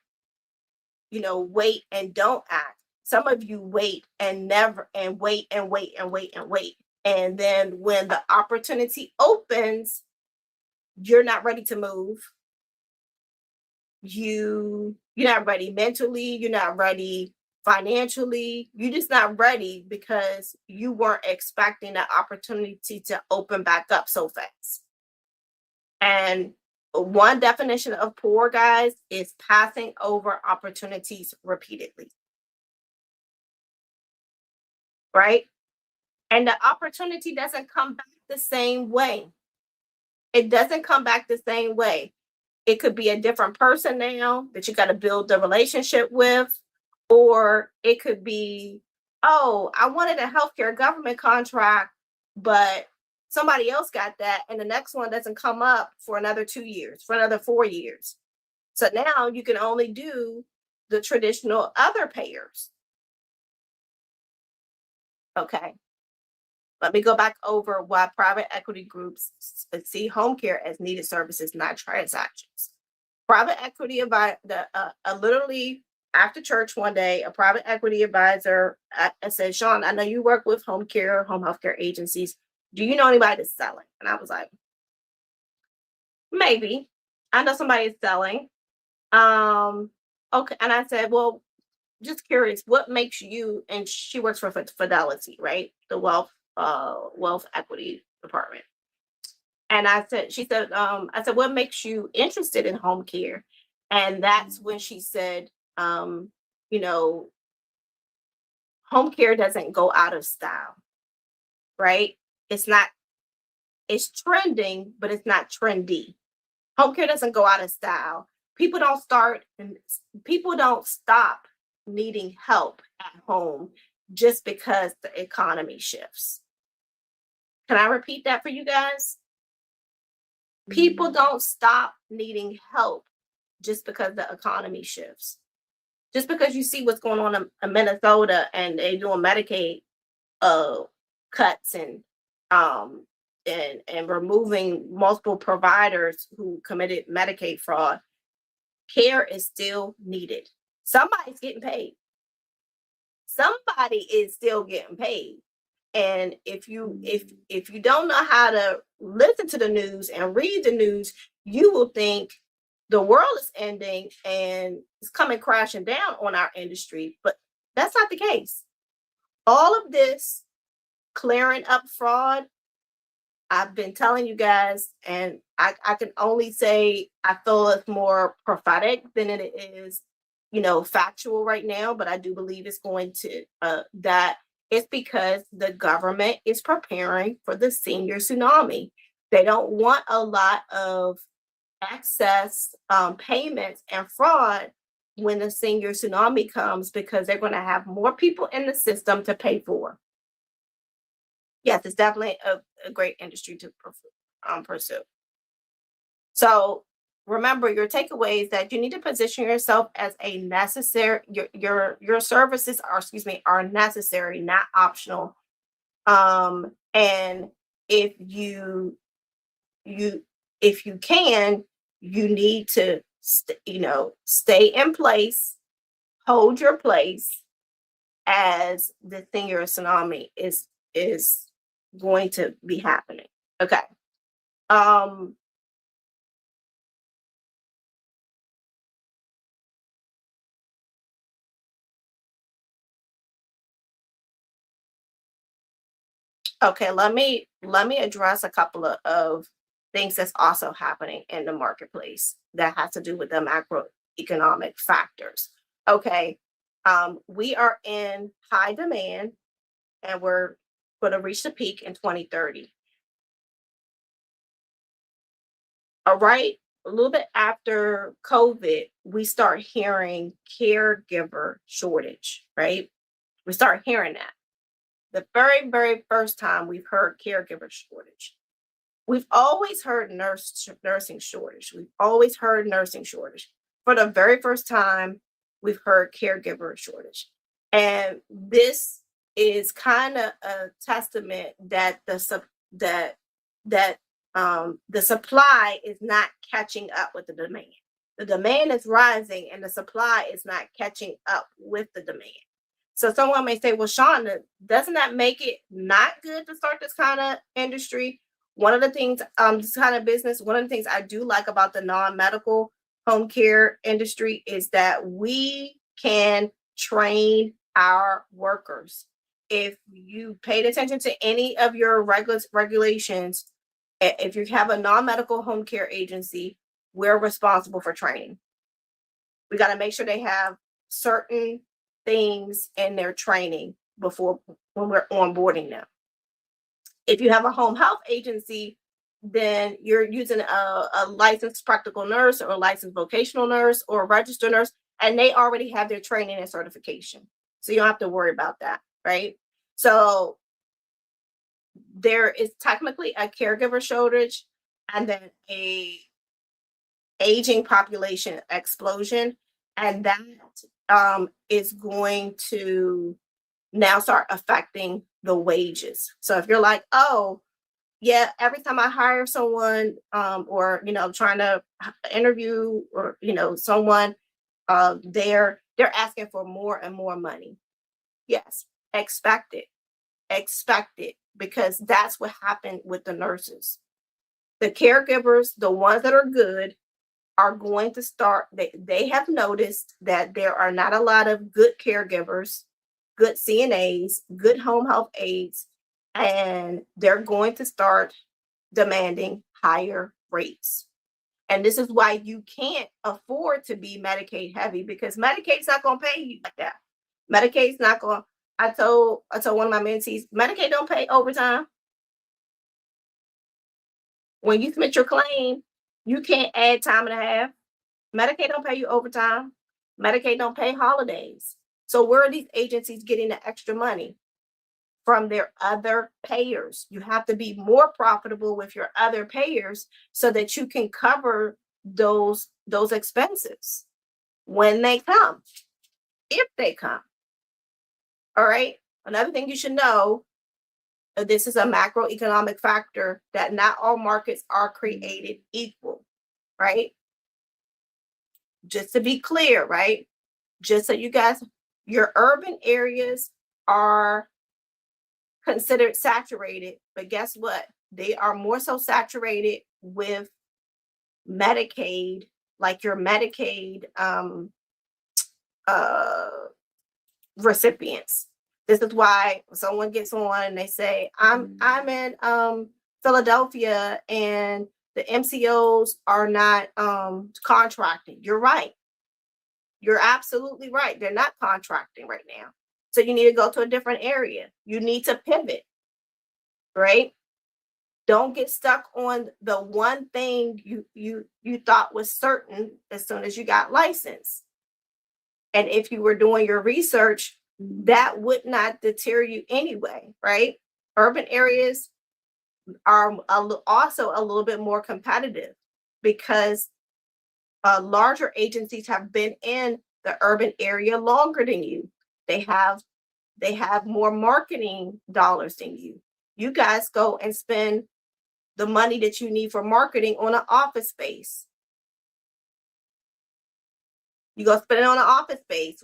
wait and don't act. Some of you wait and never, and wait and wait and wait and wait. And then when the opportunity opens, you're not ready to move. You're not ready mentally. You're not ready financially. You're just not ready because you weren't expecting that opportunity to open back up so fast. And one definition of poor, guys, is passing over opportunities repeatedly. Right? And the opportunity doesn't come back the same way. It doesn't come back the same way. It could be a different person now that you got to build the relationship with, or it could be, oh, I wanted a healthcare government contract, but somebody else got that, and the next one doesn't come up for another 2 years, for another 4 years. So now you can only do the traditional other payers. Okay. Let me go back over why private equity groups see home care as needed services, not transactions. Private equity advisor, literally after church one day, a private equity advisor said, Sean, I know you work with home care, home health care agencies. Do you know anybody that's selling? And I was like, maybe. I know somebody is selling. Um, okay. And I said, well, just curious, what makes you, and she works for Fidelity, right? The wealth equity department. And I said, she said, I said, what makes you interested in home care? And that's when she said, you know, home care doesn't go out of style, right? It's not, it's trending, but it's not trendy. Home care doesn't go out of style. People don't start and people don't stop needing help at home just because the economy shifts. Can I repeat that for you guys? People don't stop needing help just because the economy shifts. Just because you see what's going on in Minnesota and they doing Medicaid cuts um and removing multiple providers who committed Medicaid fraud, care is still needed. Somebody's getting paid. Somebody is still getting paid. And if you don't know how to listen to the news and read the news, you will think the world is ending and it's coming crashing down on our industry. But that's not the case. All of this clearing up fraud, I've been telling you guys, and I can only say I feel it's more prophetic than it is, factual right now. But I do believe it's going to that it's because the government is preparing for the senior tsunami. They don't want a lot of excess payments and fraud when the senior tsunami comes because they're going to have more people in the system to pay for. Yes, it's definitely a great industry to pursue. So remember, your takeaway is that you need to position yourself as a necessary. Your services are necessary, not optional. And if you can, you need to stay in place, hold your place as the senior tsunami is going to be happening. Okay. Okay, let me address a couple of things that's also happening in the marketplace that has to do with the macroeconomic factors. Okay. We are in high demand and we're going to reach the peak in 2030. All right. A little bit after COVID, we start hearing caregiver shortage, right? We start hearing that. The very, very first time we've heard caregiver shortage. We've always heard nursing shortage. We've always heard nursing shortage. For the very first time, we've heard caregiver shortage. And this is kind of a testament that the supply is not catching up with the demand. The demand is rising and the supply is not catching up with the demand. So someone may say, well, Sean, doesn't that make it not good to start this kind of industry? One of the things, this kind of business, one of the things I do like about the non-medical home care industry is that we can train our workers. If you paid attention to any of your regulations, if you have a non-medical home care agency, we're responsible for training. We got to make sure they have certain things in their training before when we're onboarding them. If you have a home health agency, then you're using a licensed practical nurse or a licensed vocational nurse or a registered nurse, and they already have their training and certification. So you don't have to worry about that, right? So there is technically a caregiver shortage and then a aging population explosion, and that is going to now start affecting the wages. So if you're like, oh, yeah, every time I hire someone, or trying to interview, or someone, they're asking for more and more money. Yes, expect it, because that's what happened with the nurses. The caregivers, the ones that are good, are going to start. They have noticed that there are not a lot of good caregivers, good CNAs, good home health aides, and they're going to start demanding higher rates. And this is why you can't afford to be Medicaid heavy, because Medicaid's not going to pay you like that. Medicaid's not going. I told one of my mentees, Medicaid don't pay overtime. When you submit your claim, you can't add time and a half. Medicaid don't pay you overtime. Medicaid don't pay holidays. So where are these agencies getting the extra money? From their other payers. You have to be more profitable with your other payers so that you can cover those expenses when they come, if they come. All right. Another thing you should know, this is a macroeconomic factor, that not all markets are created equal, right? Just to be clear, right? Just so you guys, your urban areas are considered saturated, but guess what? They are more so saturated with Medicaid, like your Medicaid uh, recipients. This is why someone gets on and they say, I'm in Philadelphia and the MCOs are not contracting. You're right. You're absolutely right. They're not contracting right now. So you need to go to a different area. You need to pivot, right? Don't get stuck on the one thing you thought was certain as soon as you got licensed. And if you were doing your research, that would not deter you anyway, right? Urban areas are also a little bit more competitive, because larger agencies have been in the urban area longer than you. They have more marketing dollars than you. You guys go and spend the money that you need for marketing on an office space. You go spend it on an office space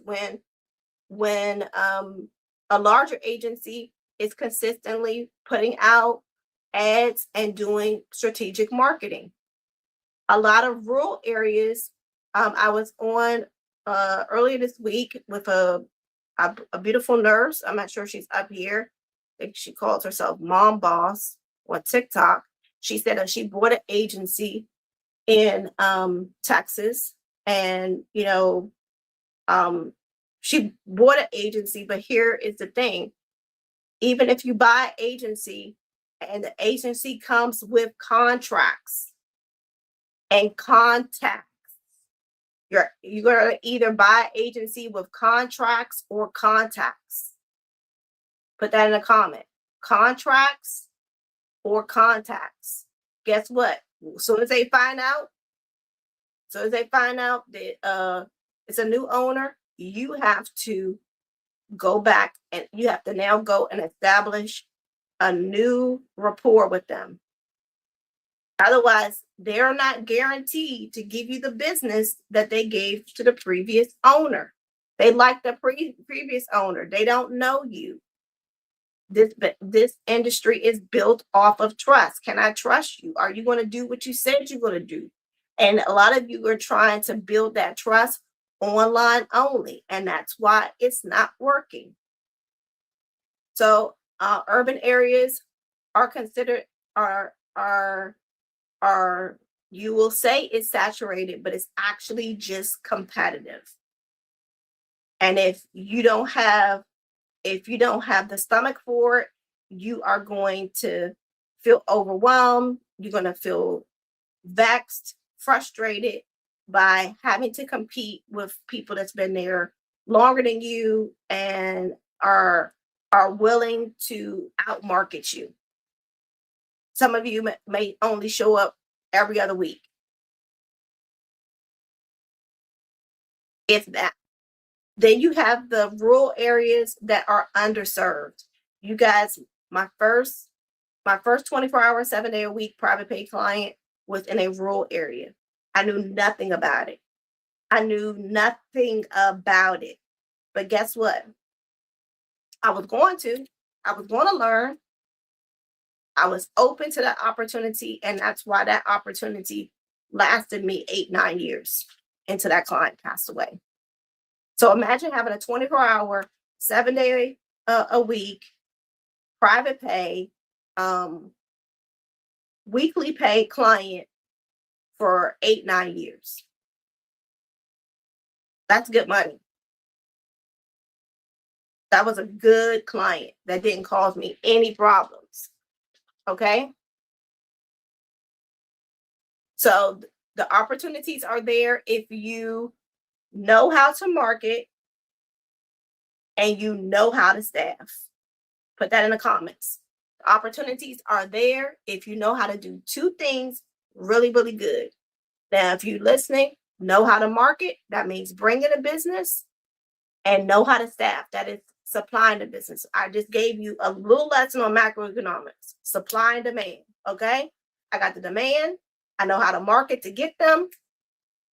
when a larger agency is consistently putting out ads and doing strategic marketing. A lot of rural areas. I was on earlier this week with a beautiful nurse. I'm not sure if she's up here. I think she calls herself Mom Boss on TikTok. She said that she bought an agency in Texas, and she bought an agency. But here is the thing: even if you buy an agency and the agency comes with contracts and contacts, you're going to either buy an agency with contracts or contacts. Put that in a comment. Contracts or contacts. Guess what? As soon as they find out that it's a new owner, you have to go back and you have to now go and establish a new rapport with them. Otherwise, they're not guaranteed to give you the business that they gave to the previous owner. They like the previous owner. They don't know you. This industry is built off of trust. Can I trust you? Are you going to do what you said you're going to do? And a lot of you are trying to build that trust online only, and that's why it's not working. So urban areas are considered you will say it's saturated, but it's actually just competitive. And if you don't have the stomach for it, you are going to feel overwhelmed. You're going to feel vexed, frustrated by having to compete with people that's been there longer than you and are willing to outmarket you. Some of you may only show up every other week, if that. Then you have the rural areas that are underserved. You guys, my first 24-hour, 7-day-a-week private pay client was in a rural area. I knew nothing about it. But guess what? I was going to learn. I was open to that opportunity, and that's why that opportunity lasted me 8-9 years until that client passed away. So imagine having a 24-hour, 7-day a week private pay, weekly pay client for 8-9 years. That's good money. That was a good client that didn't cause me any problems. Okay. So the opportunities are there if you know how to market and you know how to staff. Put that in the comments. The opportunities are there if you know how to do two things really, really good. Now, if you're listening, know how to market, that means bringing a business, and know how to staff, that is supply and the business. I just gave you a little lesson on macroeconomics, supply and demand. Okay. I got the demand. I know how to market to get them,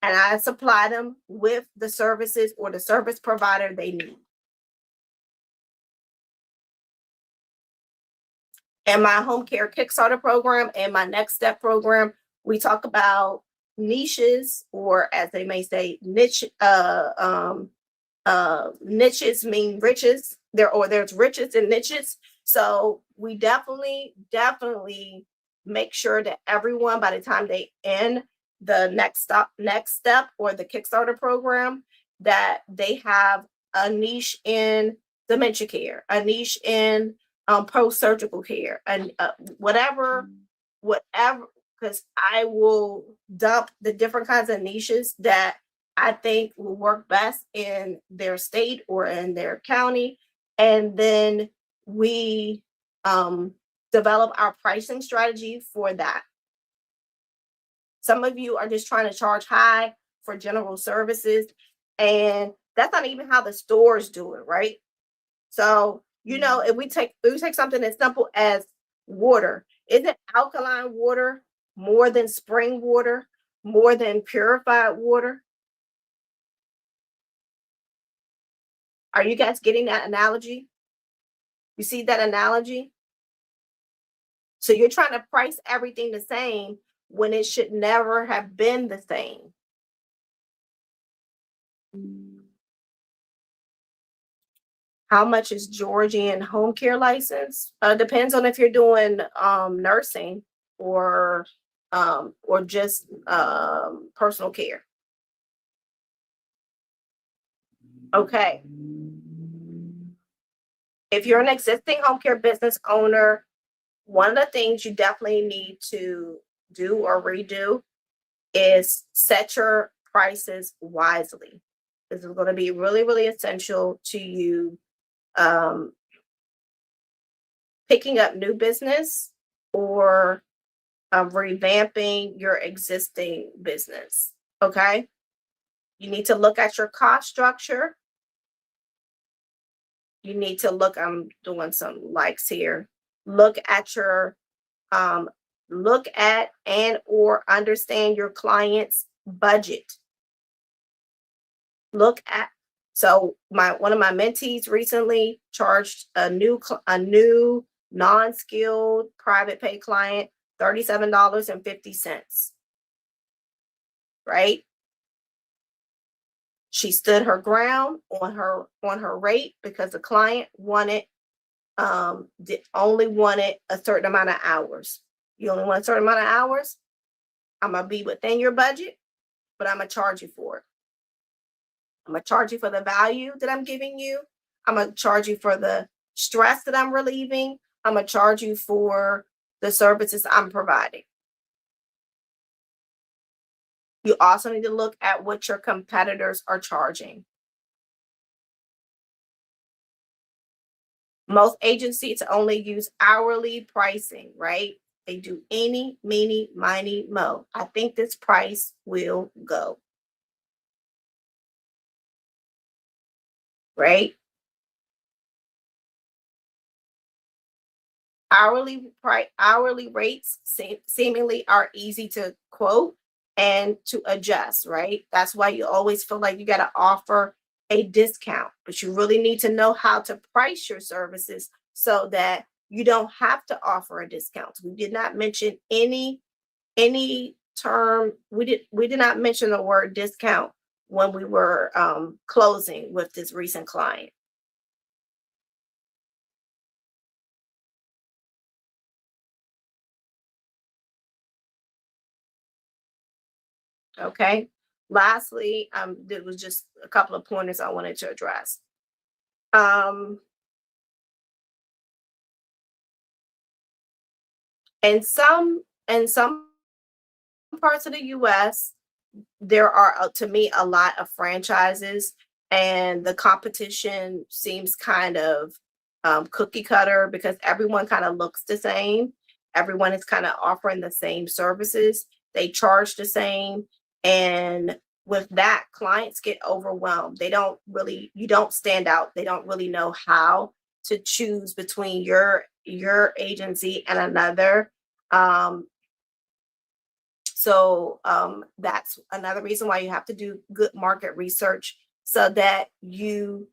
and I supply them with the services or the service provider they need. In my home care Kickstarter program and my next step program, we talk about niches, or as they may say, niche. Niches mean riches. There's riches and niches. So we definitely make sure that everyone, by the time they end the next step or the Kickstarter program, that they have a niche in dementia care, a niche in post-surgical care, and whatever, because I will dump the different kinds of niches that I think will work best in their state or in their county. And then we develop our pricing strategy for that. Some of you are just trying to charge high for general services, and that's not even how the stores do it, right? So, if we take something as simple as water, isn't alkaline water more than spring water, more than purified water? Are you guys getting that analogy? You see that analogy? So you're trying to price everything the same when it should never have been the same. How much is Georgian home care license? Depends on if you're doing nursing or just personal care. Okay. If you're an existing home care business owner, one of the things you definitely need to do or redo is set your prices wisely. This is going to be really, really essential to you picking up new business or revamping your existing business. Okay. You need to look at your cost structure. You need to look, I'm doing some likes here. Look at and or understand your client's budget. So one of my mentees recently charged a new non-skilled private pay client $37.50. Right? She stood her ground on her rate because the client only wanted a certain amount of hours. You only want a certain amount of hours? I'm gonna be within your budget, but I'm gonna charge you for it. I'm gonna charge you for the value that I'm giving you. I'm gonna charge you for the stress that I'm relieving. I'm gonna charge you for the services I'm providing. You also need to look at what your competitors are charging. Most agencies only use hourly pricing, right? They do eeny, meeny, miny, mo. I think this price will go. right? Hourly rates seemingly are easy to quote and to adjust, right? That's why you always feel like you got to offer a discount, but you really need to know how to price your services so that you don't have to offer a discount. We did not mention any term. We did not mention the word discount when we were closing with this recent client. Okay. Lastly, there was just a couple of pointers I wanted to address. Um, in some parts of the U.S., there are, to me, a lot of franchises, and the competition seems kind of cookie cutter because everyone kind of looks the same. Everyone is kind of offering the same services. They charge the same, and with that, clients get overwhelmed. They don't really, you don't stand out. They don't really know how to choose between your agency and another. Um, that's another reason why you have to do good market research so that you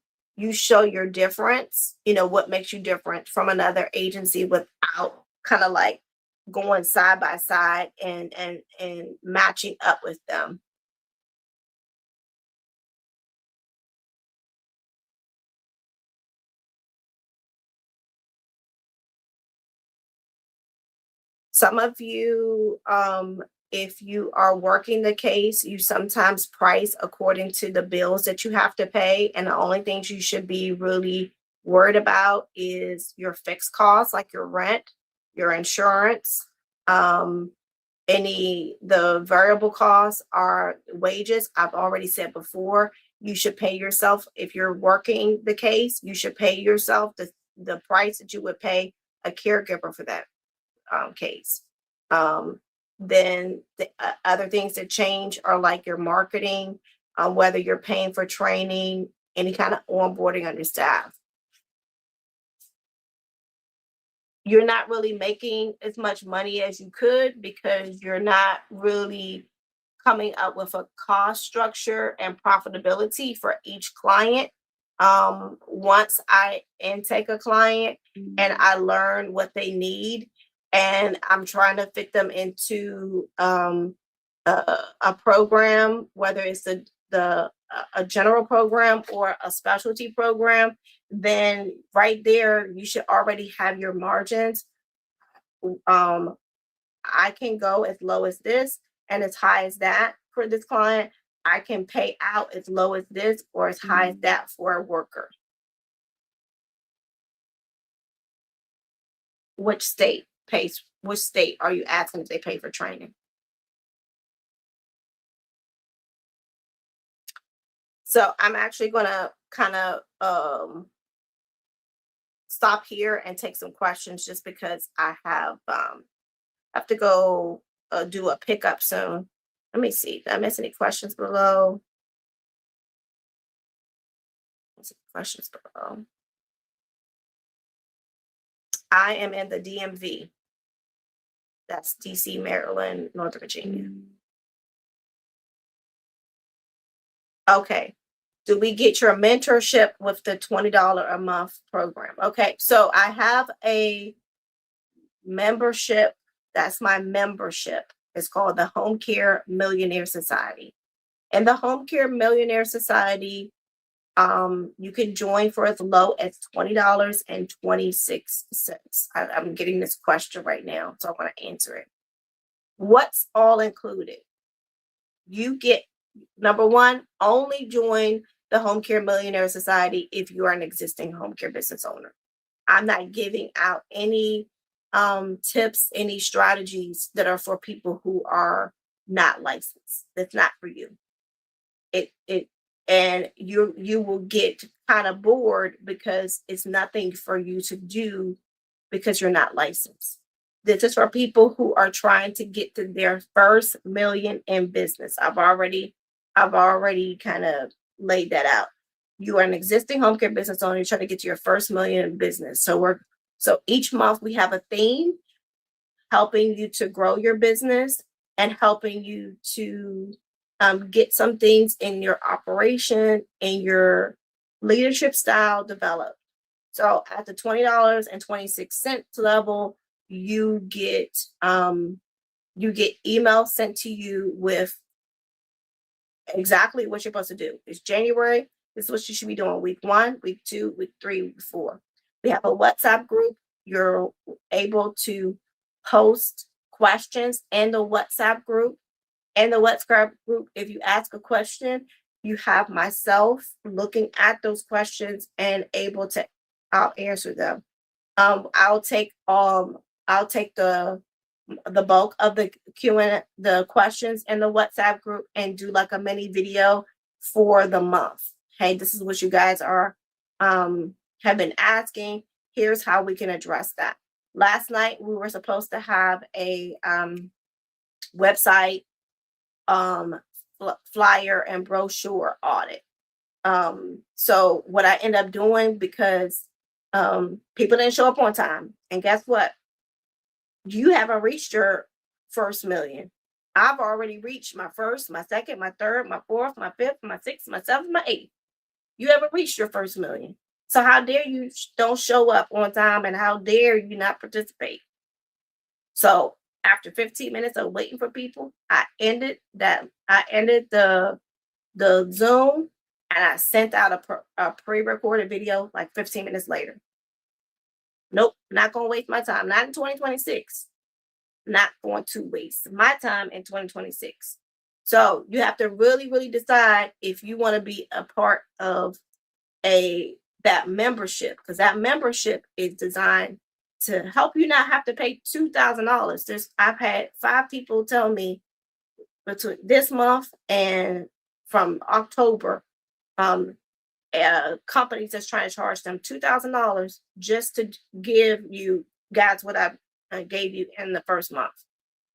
show your difference, what makes you different from another agency without kind of like going side by side and matching up with them. Some of you, if you are working the case, you sometimes price according to the bills that you have to pay. And the only things you should be really worried about is your fixed costs, like your rent, your insurance, um, the variable costs are wages. I've already said before, you should pay yourself. If you're working the case, you should pay yourself the price that you would pay a caregiver for that case. Um, then the other things that change are like your marketing, whether you're paying for training, any kind of onboarding on your staff. You're not really making as much money as you could because you're not really coming up with a cost structure and profitability for each client. Once I intake a client and I learn what they need, and I'm trying to fit them into a program, whether it's a general program or a specialty program, then right there you should already have your margins. Um, I can go as low as this and as high as that for this client. I can pay out as low as this or as high as that for a worker. Which state are you asking if they pay for training? So I'm actually gonna kind of stop here and take some questions just because I have to go do a pickup soon. Let me see. Did I miss any questions below? Let's see, questions below. I am in the DMV. That's DC, Maryland, Northern Virginia. Okay. Do we get your mentorship with the $20 a month program? Okay. So I have a membership. That's my membership. It's called the Home Care Millionaire Society. And the Home Care Millionaire Society, you can join for as low as $20.26. I'm getting this question right now, so I want to answer it. What's all included? You get, number one, only join the Home Care Millionaire Society if you are an existing home care business owner. I'm not giving out any tips, any strategies that are for people who are not licensed. That's not for you. It and you will get kind of bored because it's nothing for you to do because you're not licensed. This is for people who are trying to get to their first million in business. I've already kind of laid that out. you are an existing home care business owner, you're trying to get to your first million in business. So each month we have a theme helping you to grow your business and helping you to get some things in your operation and your leadership style developed. So at the $20.26 level, you get email sent to you with exactly what you're supposed to do. It's January. This is what you should be doing week 1, week 2, week 3, week 4. We have a WhatsApp group. You're able to post questions in the WhatsApp group. In the WhatsApp group, if you ask a question, you have myself looking at those questions and able to I'll answer them. I'll take the bulk of the Q&A, the questions in the WhatsApp group, and do like a mini video for the month. Hey, this is what you guys are have been asking. Here's how we can address that. Last night we were supposed to have a website flyer and brochure audit. So what I end up doing, because people didn't show up on time, and guess what? You haven't reached your first million. I've already reached my first, my second, my third, my fourth, my fifth, my sixth, my seventh, my eighth. You haven't reached your first million. So how dare you don't show up on time, and how dare you not participate? So after 15 minutes of waiting for people, I ended the Zoom, and I sent out a pre-recorded video like 15 minutes later. Nope, not going to waste my time. Not in 2026. Not going to waste my time in 2026. So you have to really, really decide if you want to be a part of that membership, because that membership is designed to help you not have to pay $2,000. I've had 5 people tell me between this month and from October, companies that's trying to charge them $2,000 just to give you guys what I gave you in the first month,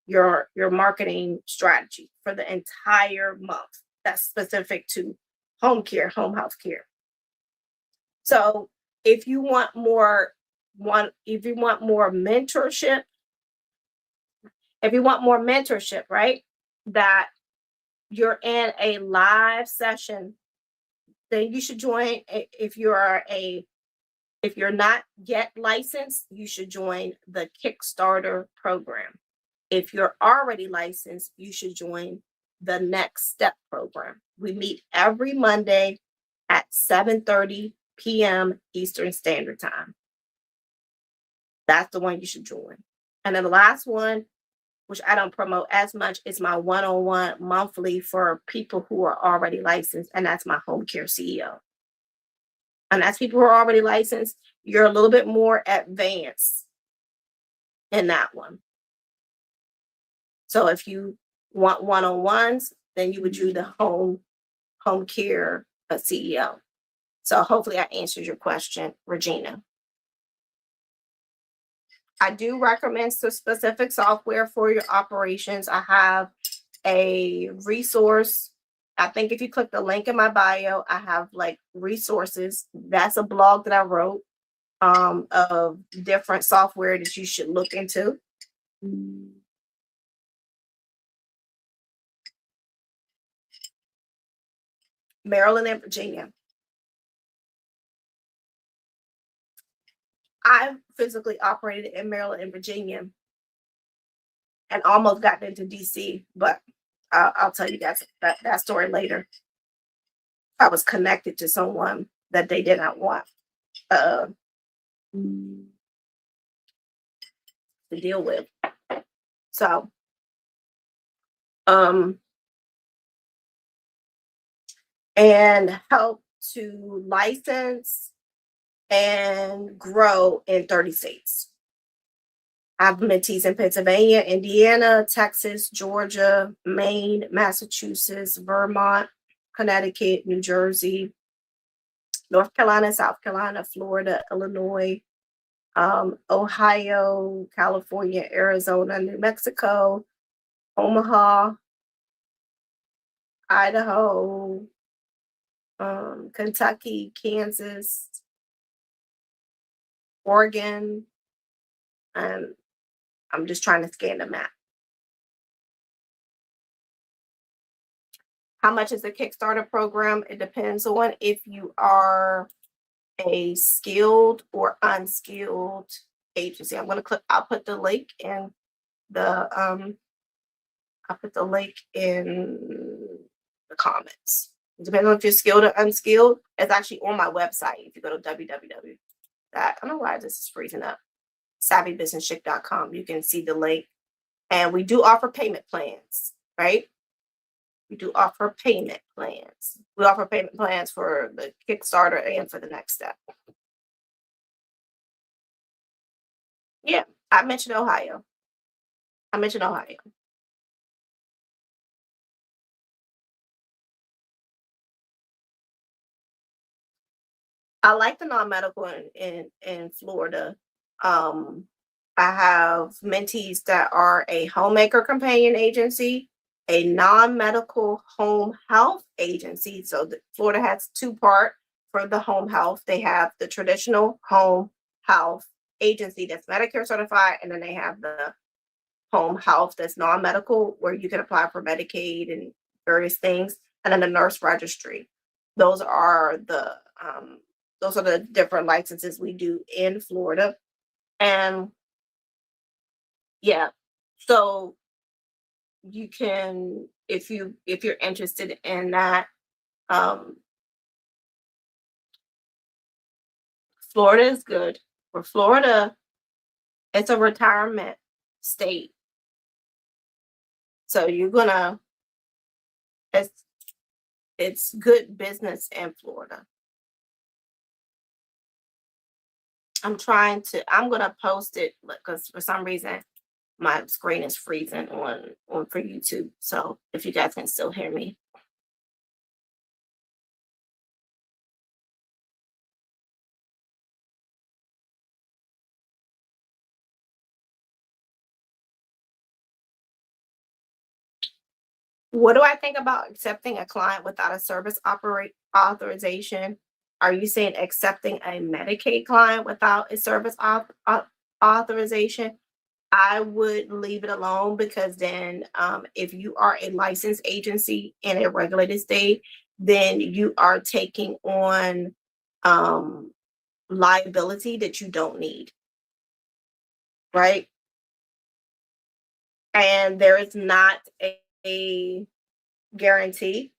your marketing strategy for the entire month. That's specific to home care, home health care. So if you want more mentorship, right? That you're in a live session, then you should join. If you're not yet licensed, you should join the Kickstarter program. If you're already licensed, you should join the Next Step program. We meet every Monday at 7:30 p.m. Eastern Standard Time. That's the one you should join. And then the last one, which I don't promote as much, is my one-on-one monthly for people who are already licensed, and that's my home care CEO. And that's people who are already licensed. You're a little bit more advanced in that one. So if you want one-on-ones, then you would do the home care CEO. So hopefully I answered your question, Regina. I do recommend some specific software for your operations. I have a resource. I think if you click the link in my bio, I have like resources. That's a blog that I wrote of different software that you should look into. Maryland and Virginia. I physically operated in Maryland and Virginia and almost got into DC, but I'll tell you guys that story later. I was connected to someone that they did not want to deal with. So, and help to license and grow in 30 states. I have mentees in Pennsylvania, Indiana, Texas, Georgia, Maine, Massachusetts, Vermont, Connecticut, New Jersey, North Carolina, South Carolina, Florida, Illinois, Ohio, California, Arizona, New Mexico, Omaha, Idaho, Kentucky, Kansas, Oregon, and I'm just trying to scan the map. How much is the Kickstarter program? It depends on if you are a skilled or unskilled agency. I'll put the link in the comments. It depends on if you're skilled or unskilled. It's actually on my website. If you go to www. I don't know why this is freezing up. SavvyBusinessChick.com. You can see the link. And we do offer payment plans, right? We do offer payment plans. We offer payment plans for the Kickstarter and for the next step. Yeah, I mentioned Ohio. I like the non-medical in Florida. I have mentees that are a homemaker companion agency, a non-medical home health agency. So Florida has two part for the home health. They have the traditional home health agency that's Medicare certified, and then they have the home health that's non-medical, where you can apply for Medicaid and various things, and then the nurse registry. Those are the different licenses we do in Florida. And yeah, so you can, if you're interested in that, Florida is good. For Florida, it's a retirement state. So it's good business in Florida. I'm gonna post it because for some reason my screen is freezing on for YouTube. So if you guys can still hear me. What do I think about accepting a client without a service authorization? Are you saying accepting a Medicaid client without a service authorization? I would leave it alone, because then if you are a licensed agency in a regulated state, then you are taking on liability that you don't need, right? And there is not a guarantee,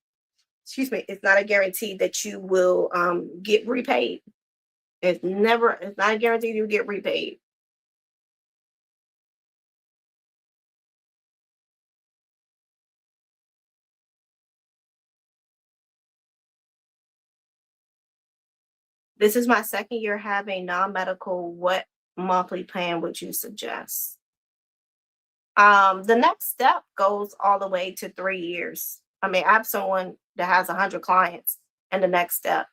it's not a guarantee that you will get repaid. It's not a guarantee you get repaid. This is my second year having non-medical. What monthly plan would you suggest? The next step goes all the way to 3 years. I mean, I have someone that has 100 clients in the next step,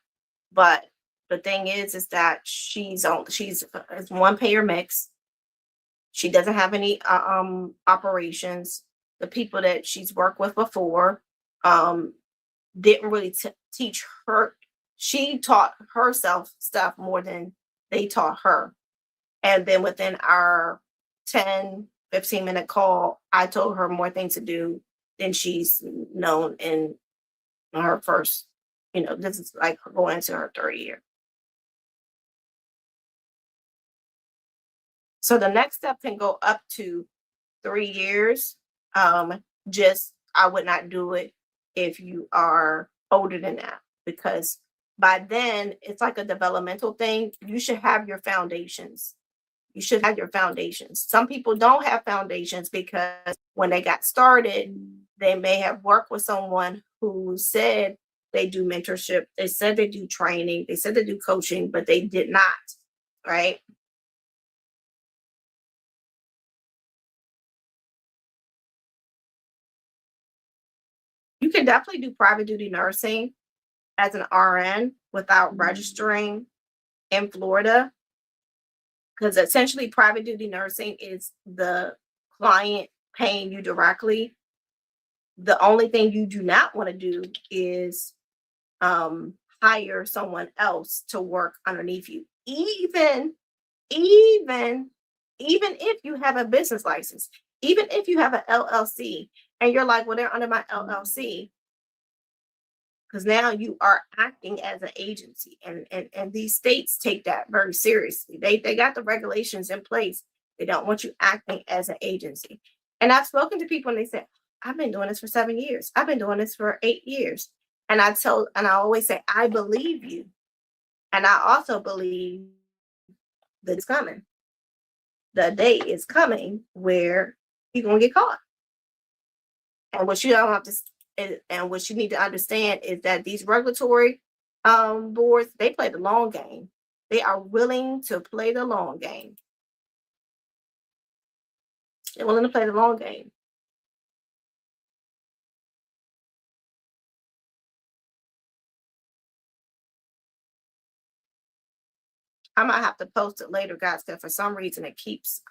but the thing is that she's it's one payer mix. She doesn't have any operations. The people that she's worked with before didn't really teach her. She taught herself stuff more than they taught her. And then within our 10-15-minute call, I told her more things to do than she's known in her first, this is like going into her third year. So the next step can go up to 3 years. I would not do it if you are older than that, because by then it's like a developmental thing. You should have your foundations. Some people don't have foundations because when they got started, they may have worked with someone who said they do mentorship, they said they do training, they said they do coaching, but they did not, right? You can definitely do private duty nursing as an RN without registering in Florida, because essentially private duty nursing is the client paying you directly. The only thing you do not want to do is hire someone else to work underneath you, even if you have a business license, even if you have an LLC, and you're like, well, they're under my LLC, because now you are acting as an agency, and these states take that very seriously. They got the regulations in place. They don't want you acting as an agency. And I've spoken to people and they said, I've been doing this for 7 years. I've been doing this for 8 years. And I always say, I believe you. And I also believe that it's coming. The day is coming where you're gonna get caught. And what you don't have to and what you need to understand is that these regulatory boards, they play the long game. They are willing to play the long game. They're willing to play the long game. I might have to post it later, guys, because for some reason it keeps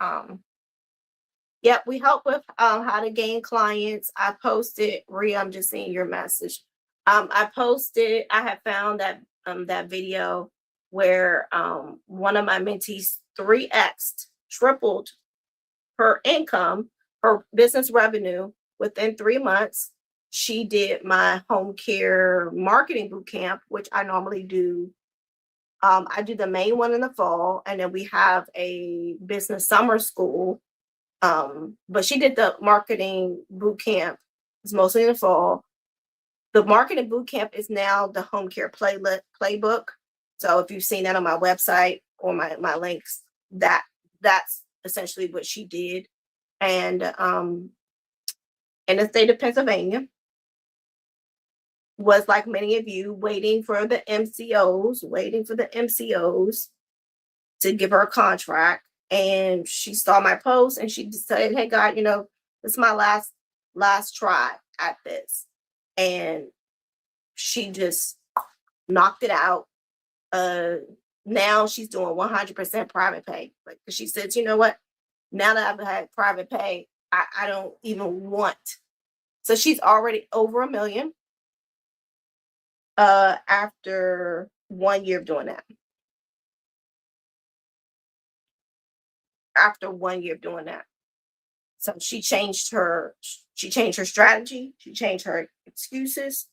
yep, we help with how to gain clients. I posted, Rhea, I'm just seeing your message. I posted, I have found that video where one of my mentees 3x tripled her income, her business revenue within 3 months. She did my home care marketing boot camp, which I normally do. I do the main one in the fall, and then we have a business summer school. But she did the marketing boot camp. It's mostly in the fall. The marketing boot camp is now the home care playbook. So if you've seen that on my website or my links, that's essentially what she did. And in the state of Pennsylvania, was like many of you waiting for the MCOs to give her a contract. And she saw my post and she decided, hey God, this is my last try at this. And she just knocked it out. Now she's doing 100% private pay. Like she says, you know what? Now that I've had private pay, I don't even want. So she's already over $1 million after 1 year of doing that. After 1 year of doing that. So she changed her strategy, she changed her excuses,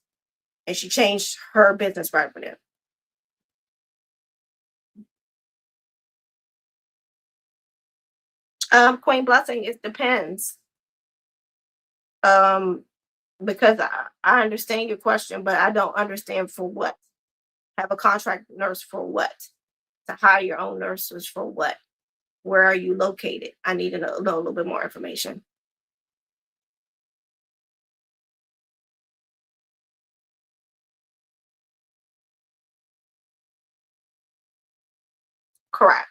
and she changed her business revenue. Queen Blessing, it depends. Because I understand your question, but I don't understand for what. Have a contract nurse for what? To hire your own nurses for what? Where are you located? I need to know a little bit more information. Correct.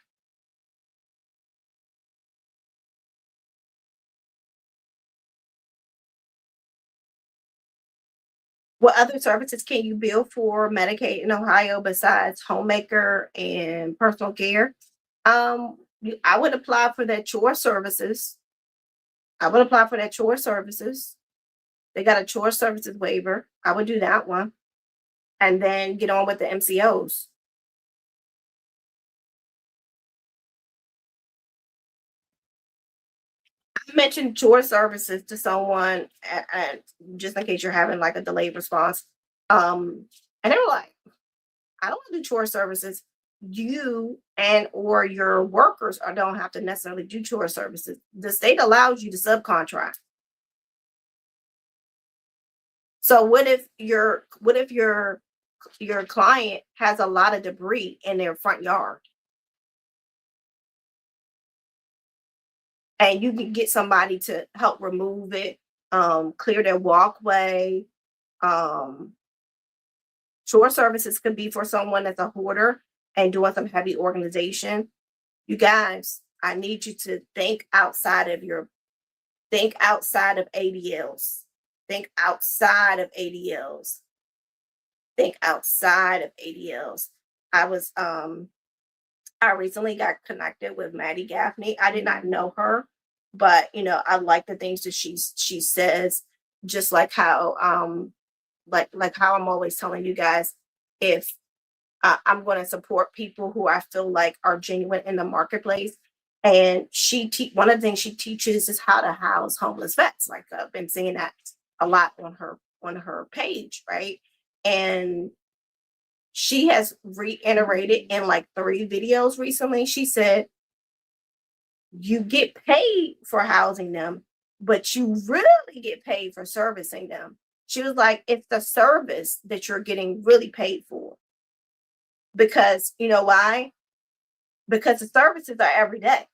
What other services can you bill for Medicaid in Ohio besides homemaker and personal care? I would apply for that chore services. I would apply for that chore services. They got a chore services waiver. I would do that one. And then get on with the MCOs. I mentioned chore services to someone, and just in case you're having like a delayed response. And they were like, I don't want to do chore services. You and or your workers don't have to necessarily do chore services. The state allows you to subcontract. So what if your client has a lot of debris in their front yard? And you can get somebody to help remove it, clear their walkway. Chore services could be for someone that's a hoarder and doing some heavy organization. You guys, I need you to think outside of ADLs. Think outside of ADLs. Think outside of ADLs. I recently got connected with Maddie Gaffney. I did not know her, but I like the things that she says, just like how like how I'm always telling you guys, if I'm going to support people who I feel like are genuine in the marketplace. And one of the things she teaches is how to house homeless vets. Like I've been seeing that a lot on her page, right? And she has reiterated in like 3 videos recently. She said, you get paid for housing them, but you really get paid for servicing them. She was like, it's the service that you're getting really paid for. Because you know why? Because the services are every day.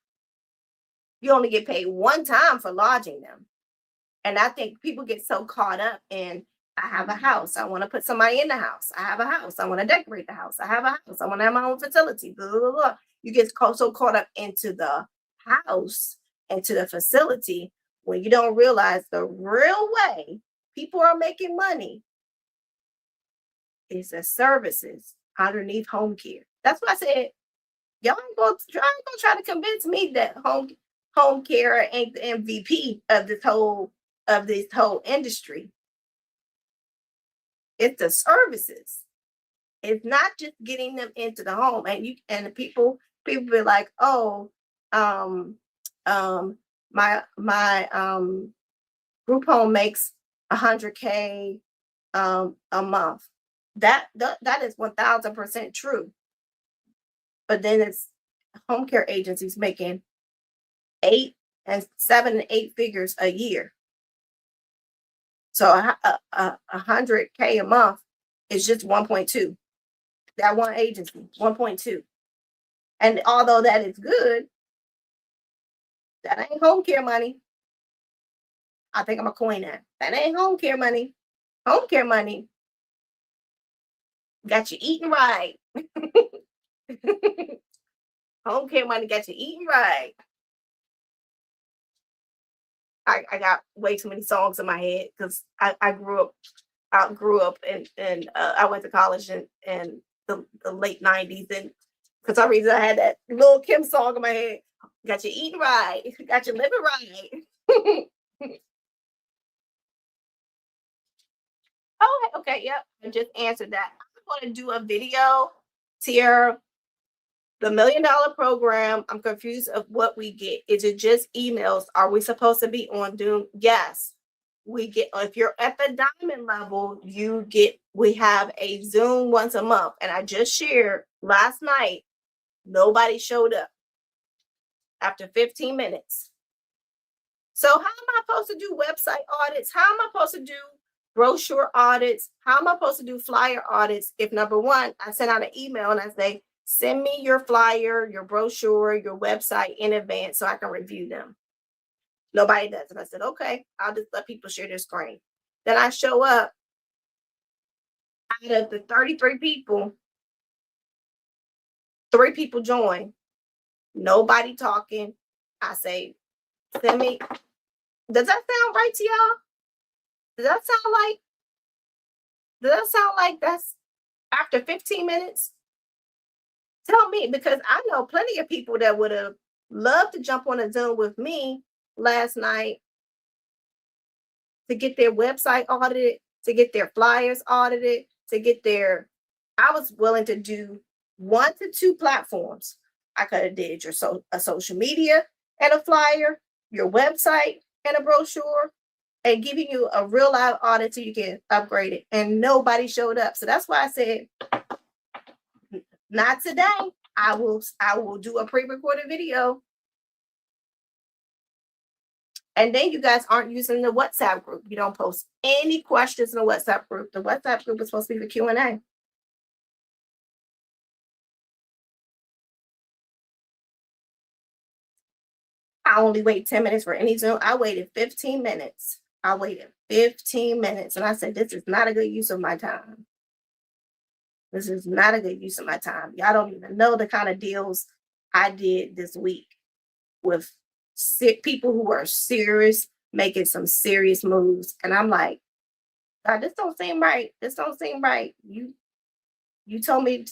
You only get paid one time for lodging them. And I think people get so caught up in, I have a house. I want to put somebody in the house. I have a house. I want to decorate the house. I have a house. I want to have my own facility. Blah, blah, blah. You get so caught up into the house, into the facility, when you don't realize the real way people are making money is the services underneath home care. That's why I said, y'all ain't gonna try to convince me that home care ain't the MVP of this whole industry. It's the services. It's not just getting them into the home. And the people be like, oh, my group home makes $100K a month. That is 1000% true. But then it's home care agencies making 7 and 8 figures a year. So a 100K a month is just 1.2. That one agency, 1.2. And although that is good, that ain't home care money. I think I'm gonna coin that. That ain't home care money. Home care money got you eating right. Home care money got you eating right. I got way too many songs in my head because I grew up and I went to college in the late 90s, and for some reason I had that Lil Kim song in my head. Got you eating right, got you living right. Oh, okay, yep. I just answered that. I'm going to do a video, Tiara. The $1 Million Program, I'm confused of what we get. Is it just emails? Are we supposed to be on Zoom? Yes. We get, if you're at the diamond level, we have a Zoom once a month. And I just shared last night, nobody showed up after 15 minutes. So how am I supposed to do website audits? How am I supposed to do brochure audits? How am I supposed to do flyer audits if, number one, I send out an email and I say, send me your flyer, your brochure, your website in advance so I can review them. Nobody does. And I said, okay, I'll just let people share their screen. Then I show up. Out of the 33 people, 3 people join. Nobody talking. I say, send me. Does that sound right to y'all? Does that sound like that's after 15 minutes? Tell me, because I know plenty of people that would have loved to jump on a Zoom with me last night to get their website audited, to get their flyers audited, I was willing to do 1 to 2 platforms. I could have did a social media and a flyer, your website and a brochure, and giving you a real live audit so you can upgrade it. And nobody showed up. So that's why I said, not today. I will do a pre-recorded video. And then you guys aren't using the WhatsApp group. You don't post any questions in the WhatsApp group. The WhatsApp group is supposed to be the Q&A. I only wait 10 minutes for any Zoom. I waited 15 minutes. And I said, this is not a good use of my time. This is not a good use of my time. Y'all don't even know the kind of deals I did this week with people who are serious, making some serious moves. And I'm like, God, this don't seem right. This don't seem right. You told me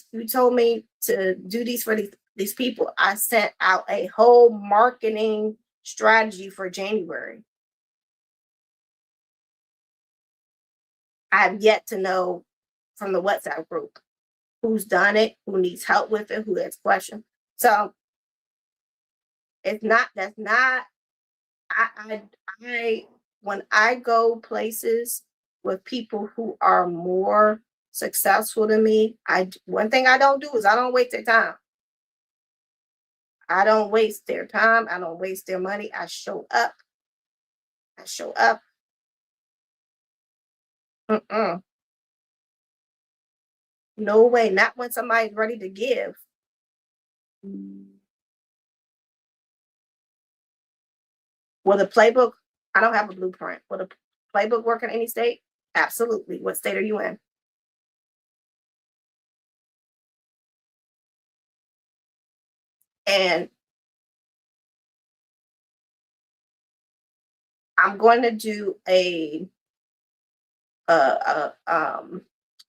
to do these for these people. I sent out a whole marketing strategy for January. I've yet to know from the WhatsApp group who's done it, who needs help with it, who has questions. So that's not, I when I go places with people who are more successful than me, one thing I don't do is I don't waste their time. I don't waste their time. I don't waste their money. I show up. I show up. Mm-mm. No way. Not when somebody's ready to give. Will the playbook? I don't have a blueprint. Will the playbook work in any state? Absolutely. What state are you in? And I'm going to do a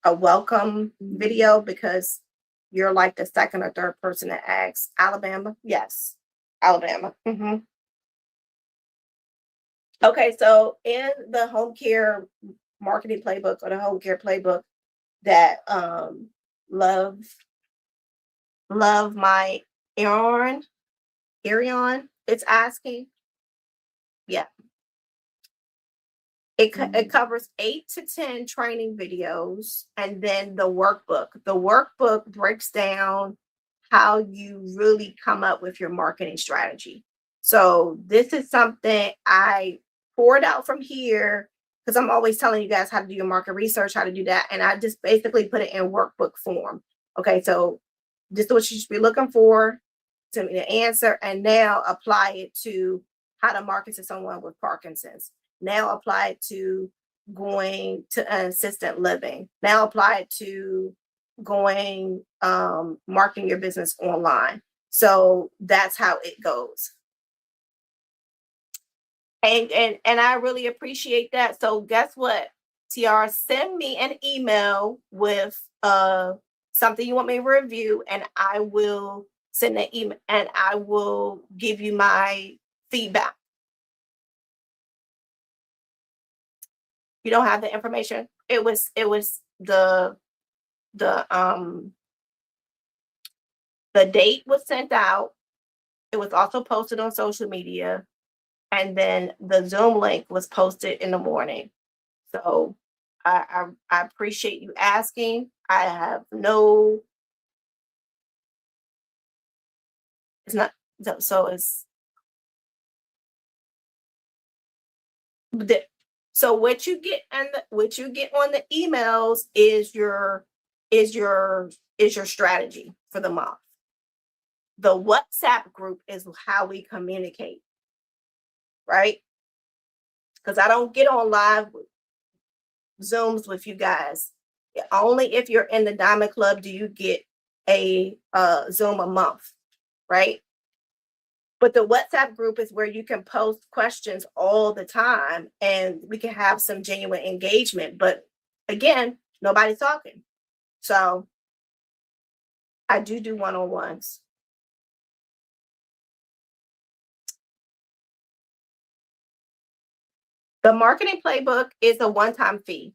a welcome video because you're like the second or third person that asks. Alabama, yes, Alabama. Okay, so in the home care marketing playbook or the home care playbook that love my Arion, it's asking, yeah, it covers 8 to 10 training videos and then the workbook. The workbook breaks down how you really come up with your marketing strategy. So this is something I poured out from here because I'm always telling you guys how to do your market research, how to do that. And I just basically put it in workbook form. Okay, so this is what you should be looking for to me to answer, and now apply it to how to market to someone with Parkinson's. Now apply it to going to an assisted living. Now apply it to going marketing your business online. So that's how it goes. And I really appreciate that. So guess what? TR, send me an email with something you want me to review, and I will send an email and I will give you my feedback. You don't have the information. It was the date was sent out. It was also posted on social media, and then the Zoom link was posted in the morning. So I appreciate you asking. I have no, it's not, so it's, so what you get and what you get on the emails is your strategy for the month. The WhatsApp group is how we communicate, right? Because I don't get on live Zooms with you guys. Only if you're in the Diamond Club do you get a Zoom a month, right? But the WhatsApp group is where you can post questions all the time and we can have some genuine engagement. But again, nobody's talking. So I do one-on-ones. The marketing playbook is a one-time fee.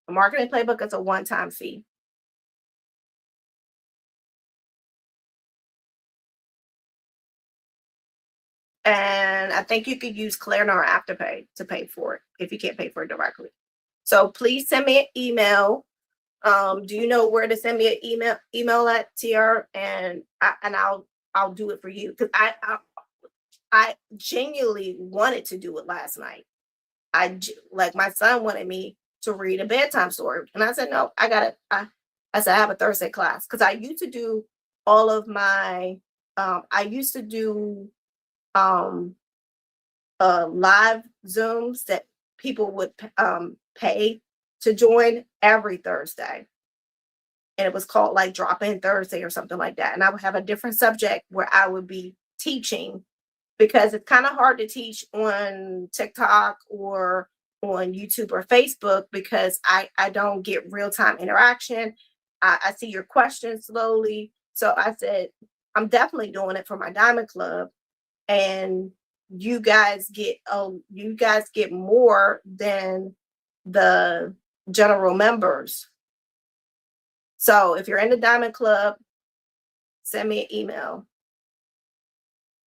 The marketing playbook is a one-time fee. And I think you could use Klarna or Afterpay to pay for it if you can't pay for it directly. So please send me an email. Do you know where to send me an email at TR, and I'll do it for you because I genuinely wanted to do it last night. Like my son wanted me to read a bedtime story, and I said no. I said I have a Thursday class because I used to do all of my. I used to do live Zooms that people would pay to join every Thursday. And it was called like Drop In Thursday or something like that. And I would have a different subject where I would be teaching because it's kind of hard to teach on TikTok or on YouTube or Facebook because I don't get real-time interaction. I see your questions slowly. So I said, I'm definitely doing it for my Diamond Club. And you guys get more than the general members. So if you're in the Diamond Club, send me an email.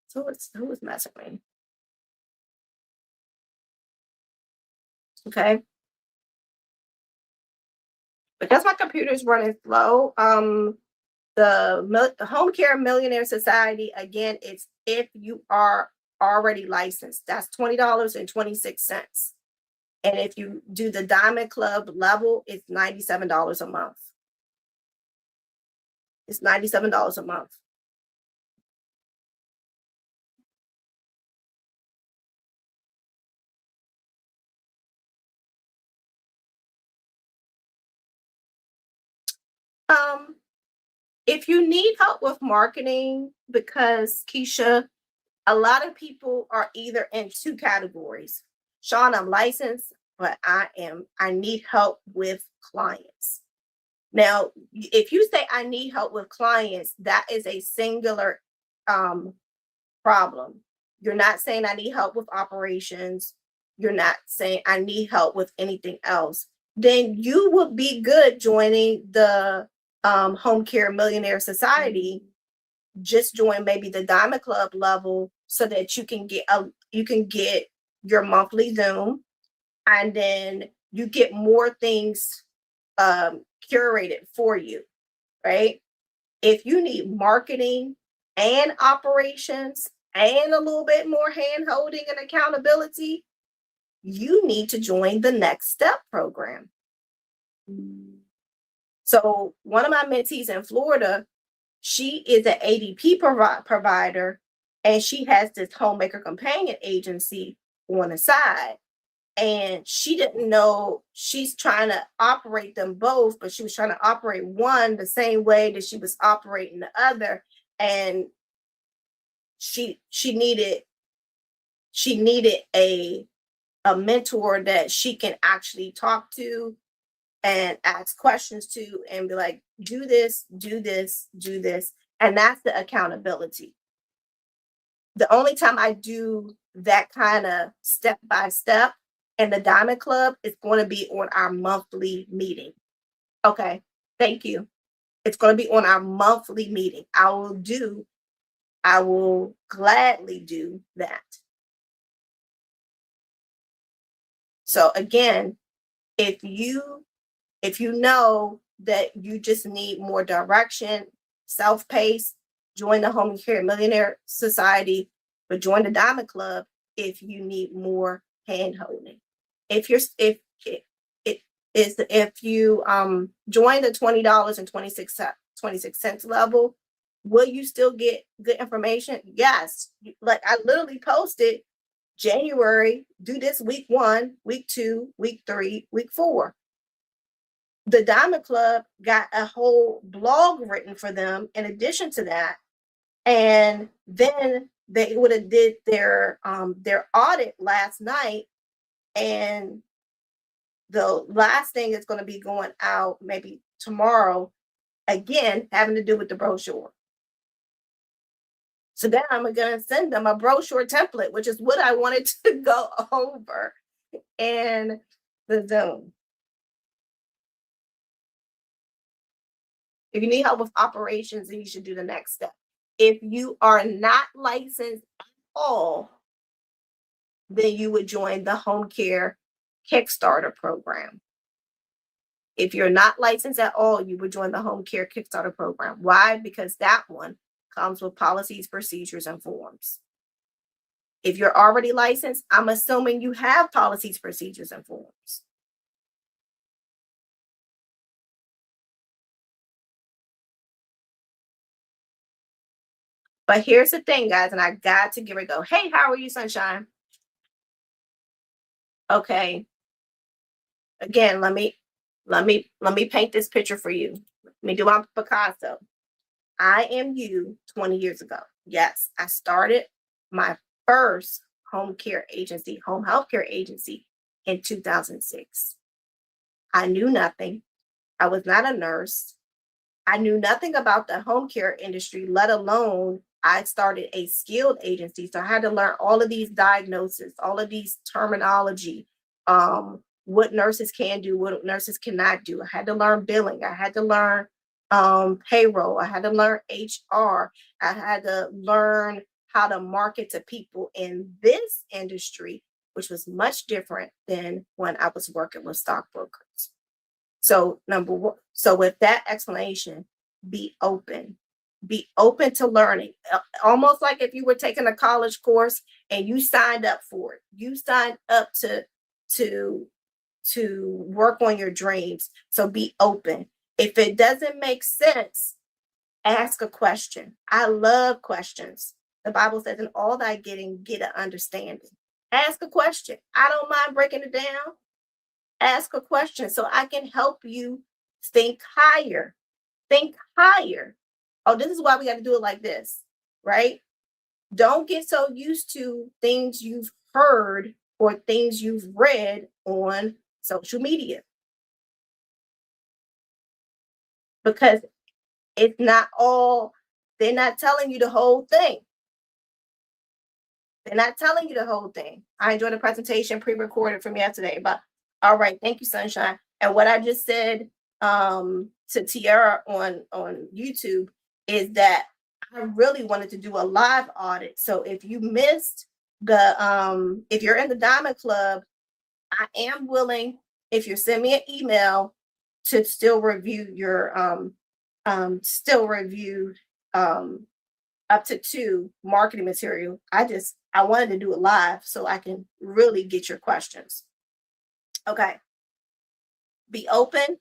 So who was messing with me? Okay. Because my computer is running slow, the Home Care Millionaire Society, again, it's if you are already licensed, that's $20.26. And if you do the Diamond Club level, it's $97 a month. It's $97 a month. If you need help with marketing, because Keisha, a lot of people are either in two categories. Sean, I'm licensed, but I need help with clients. Now, if you say I need help with clients, that is a singular problem. You're not saying I need help with operations. You're not saying I need help with anything else. Then you would be good joining the Home Care Millionaire Society. Just join maybe the Diamond Club level so that you can get your monthly Zoom, and then you get more things curated for you, right? If you need marketing and operations and a little bit more hand holding and accountability, you need to join the Next Step program. So one of my mentees in Florida, she is an ADP provider, and she has this homemaker companion agency on the side. And she didn't know she's trying to operate them both, but she was trying to operate one the same way that she was operating the other. And she needed a mentor that she can actually talk to and ask questions to and be like, do this, do this, do this. And that's the accountability. The only time I do that kind of step by step in the Diamond Club is going to be on our monthly meeting. Okay, thank you. It's going to be on our monthly meeting. I will gladly do that. So again, if you know that you just need more direction, self-paced, join the Home Care Millionaire Society, but join the Diamond Club if you need more hand holding. If you join the $20.26 level, will you still get good information? Yes. Like I literally posted January, do this week 1, week 2, week 3, week 4. The Diamond Club got a whole blog written for them in addition to that. And then they would have did their audit last night, and the last thing is going to be going out maybe tomorrow, again having to do with the brochure. So then I'm going to send them a brochure template, which is what I wanted to go over in the Zoom. If you need help with operations, then you should do the Next Step. If you are not licensed at all, then you would join the Home Care Kickstarter program. If you're not licensed at all, you would join the Home Care Kickstarter program. Why? Because that one comes with policies, procedures, and forms. If you're already licensed, I'm assuming you have policies, procedures, and forms. But here's the thing, guys, and I got to give it a go. Hey, how are you, Sunshine? Okay. Again, let me paint this picture for you. Let me do my Picasso. I am you 20 years ago. Yes, I started my first home care agency, home health care agency in 2006. I knew nothing. I was not a nurse. I knew nothing about the home care industry, let alone I started a skilled agency. So I had to learn all of these diagnoses, all of these terminology, what nurses can do, what nurses cannot do. I had to learn billing. I had to learn payroll. I had to learn HR. I had to learn how to market to people in this industry, which was much different than when I was working with stockbrokers. So number one, so with that explanation, be open. Be open to learning. Almost like if you were taking a college course and you signed up for it. You signed up to work on your dreams. So be open. If it doesn't make sense, ask a question. I love questions. The Bible says, in all thy getting, get an understanding. Ask a question. I don't mind breaking it down. Ask a question so I can help you think higher. Think higher. Oh, this is why we got to do it like this, right? Don't get so used to things you've heard or things you've read on social media, because it's not all, they're not telling you the whole thing. They're not telling you the whole thing. I enjoyed the presentation pre-recorded from yesterday, but all right, thank you, Sunshine. And what I just said to Tiara on YouTube is that I really wanted to do a live audit. So if you missed the if you're in the Diamond Club, I am willing, if you send me an email, to still review your up to 2 marketing material. I wanted to do it live so I can really get your questions. Okay. Be open,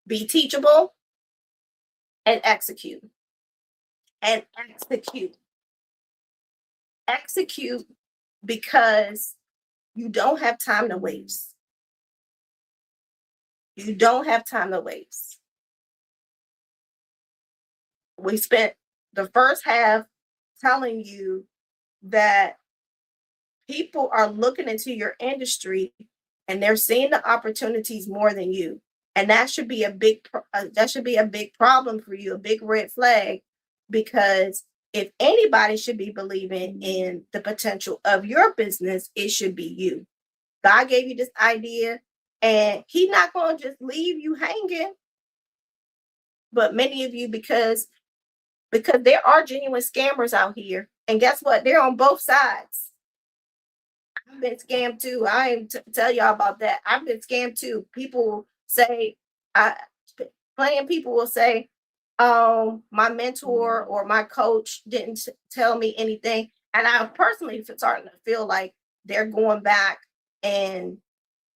be teachable, and execute. And execute. Execute, because you don't have time to waste. You don't have time to waste. We spent the first half telling you that people are looking into your industry and they're seeing the opportunities more than you. And that should be a big problem for you, a big red flag, because if anybody should be believing in the potential of your business, it should be you. God gave you this idea, and He's not going to just leave you hanging. But many of you, because there are genuine scammers out here, and guess what? They're on both sides. I've been scammed too. I ain't tell y'all about that. I've been scammed too. People say, people will say, my mentor or my coach didn't tell me anything. And I personally starting to feel like they're going back and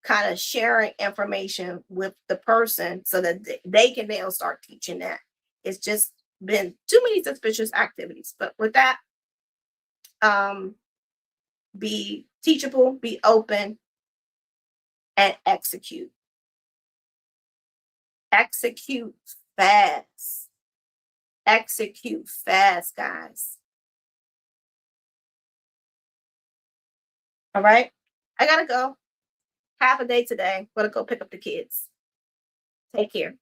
kind of sharing information with the person so that they can now start teaching that. It's just been too many suspicious activities. But with that, be teachable, be open, and execute. Execute fast. Execute fast, guys. All right. I gotta go. Half a day today. Gonna go pick up the kids. Take care.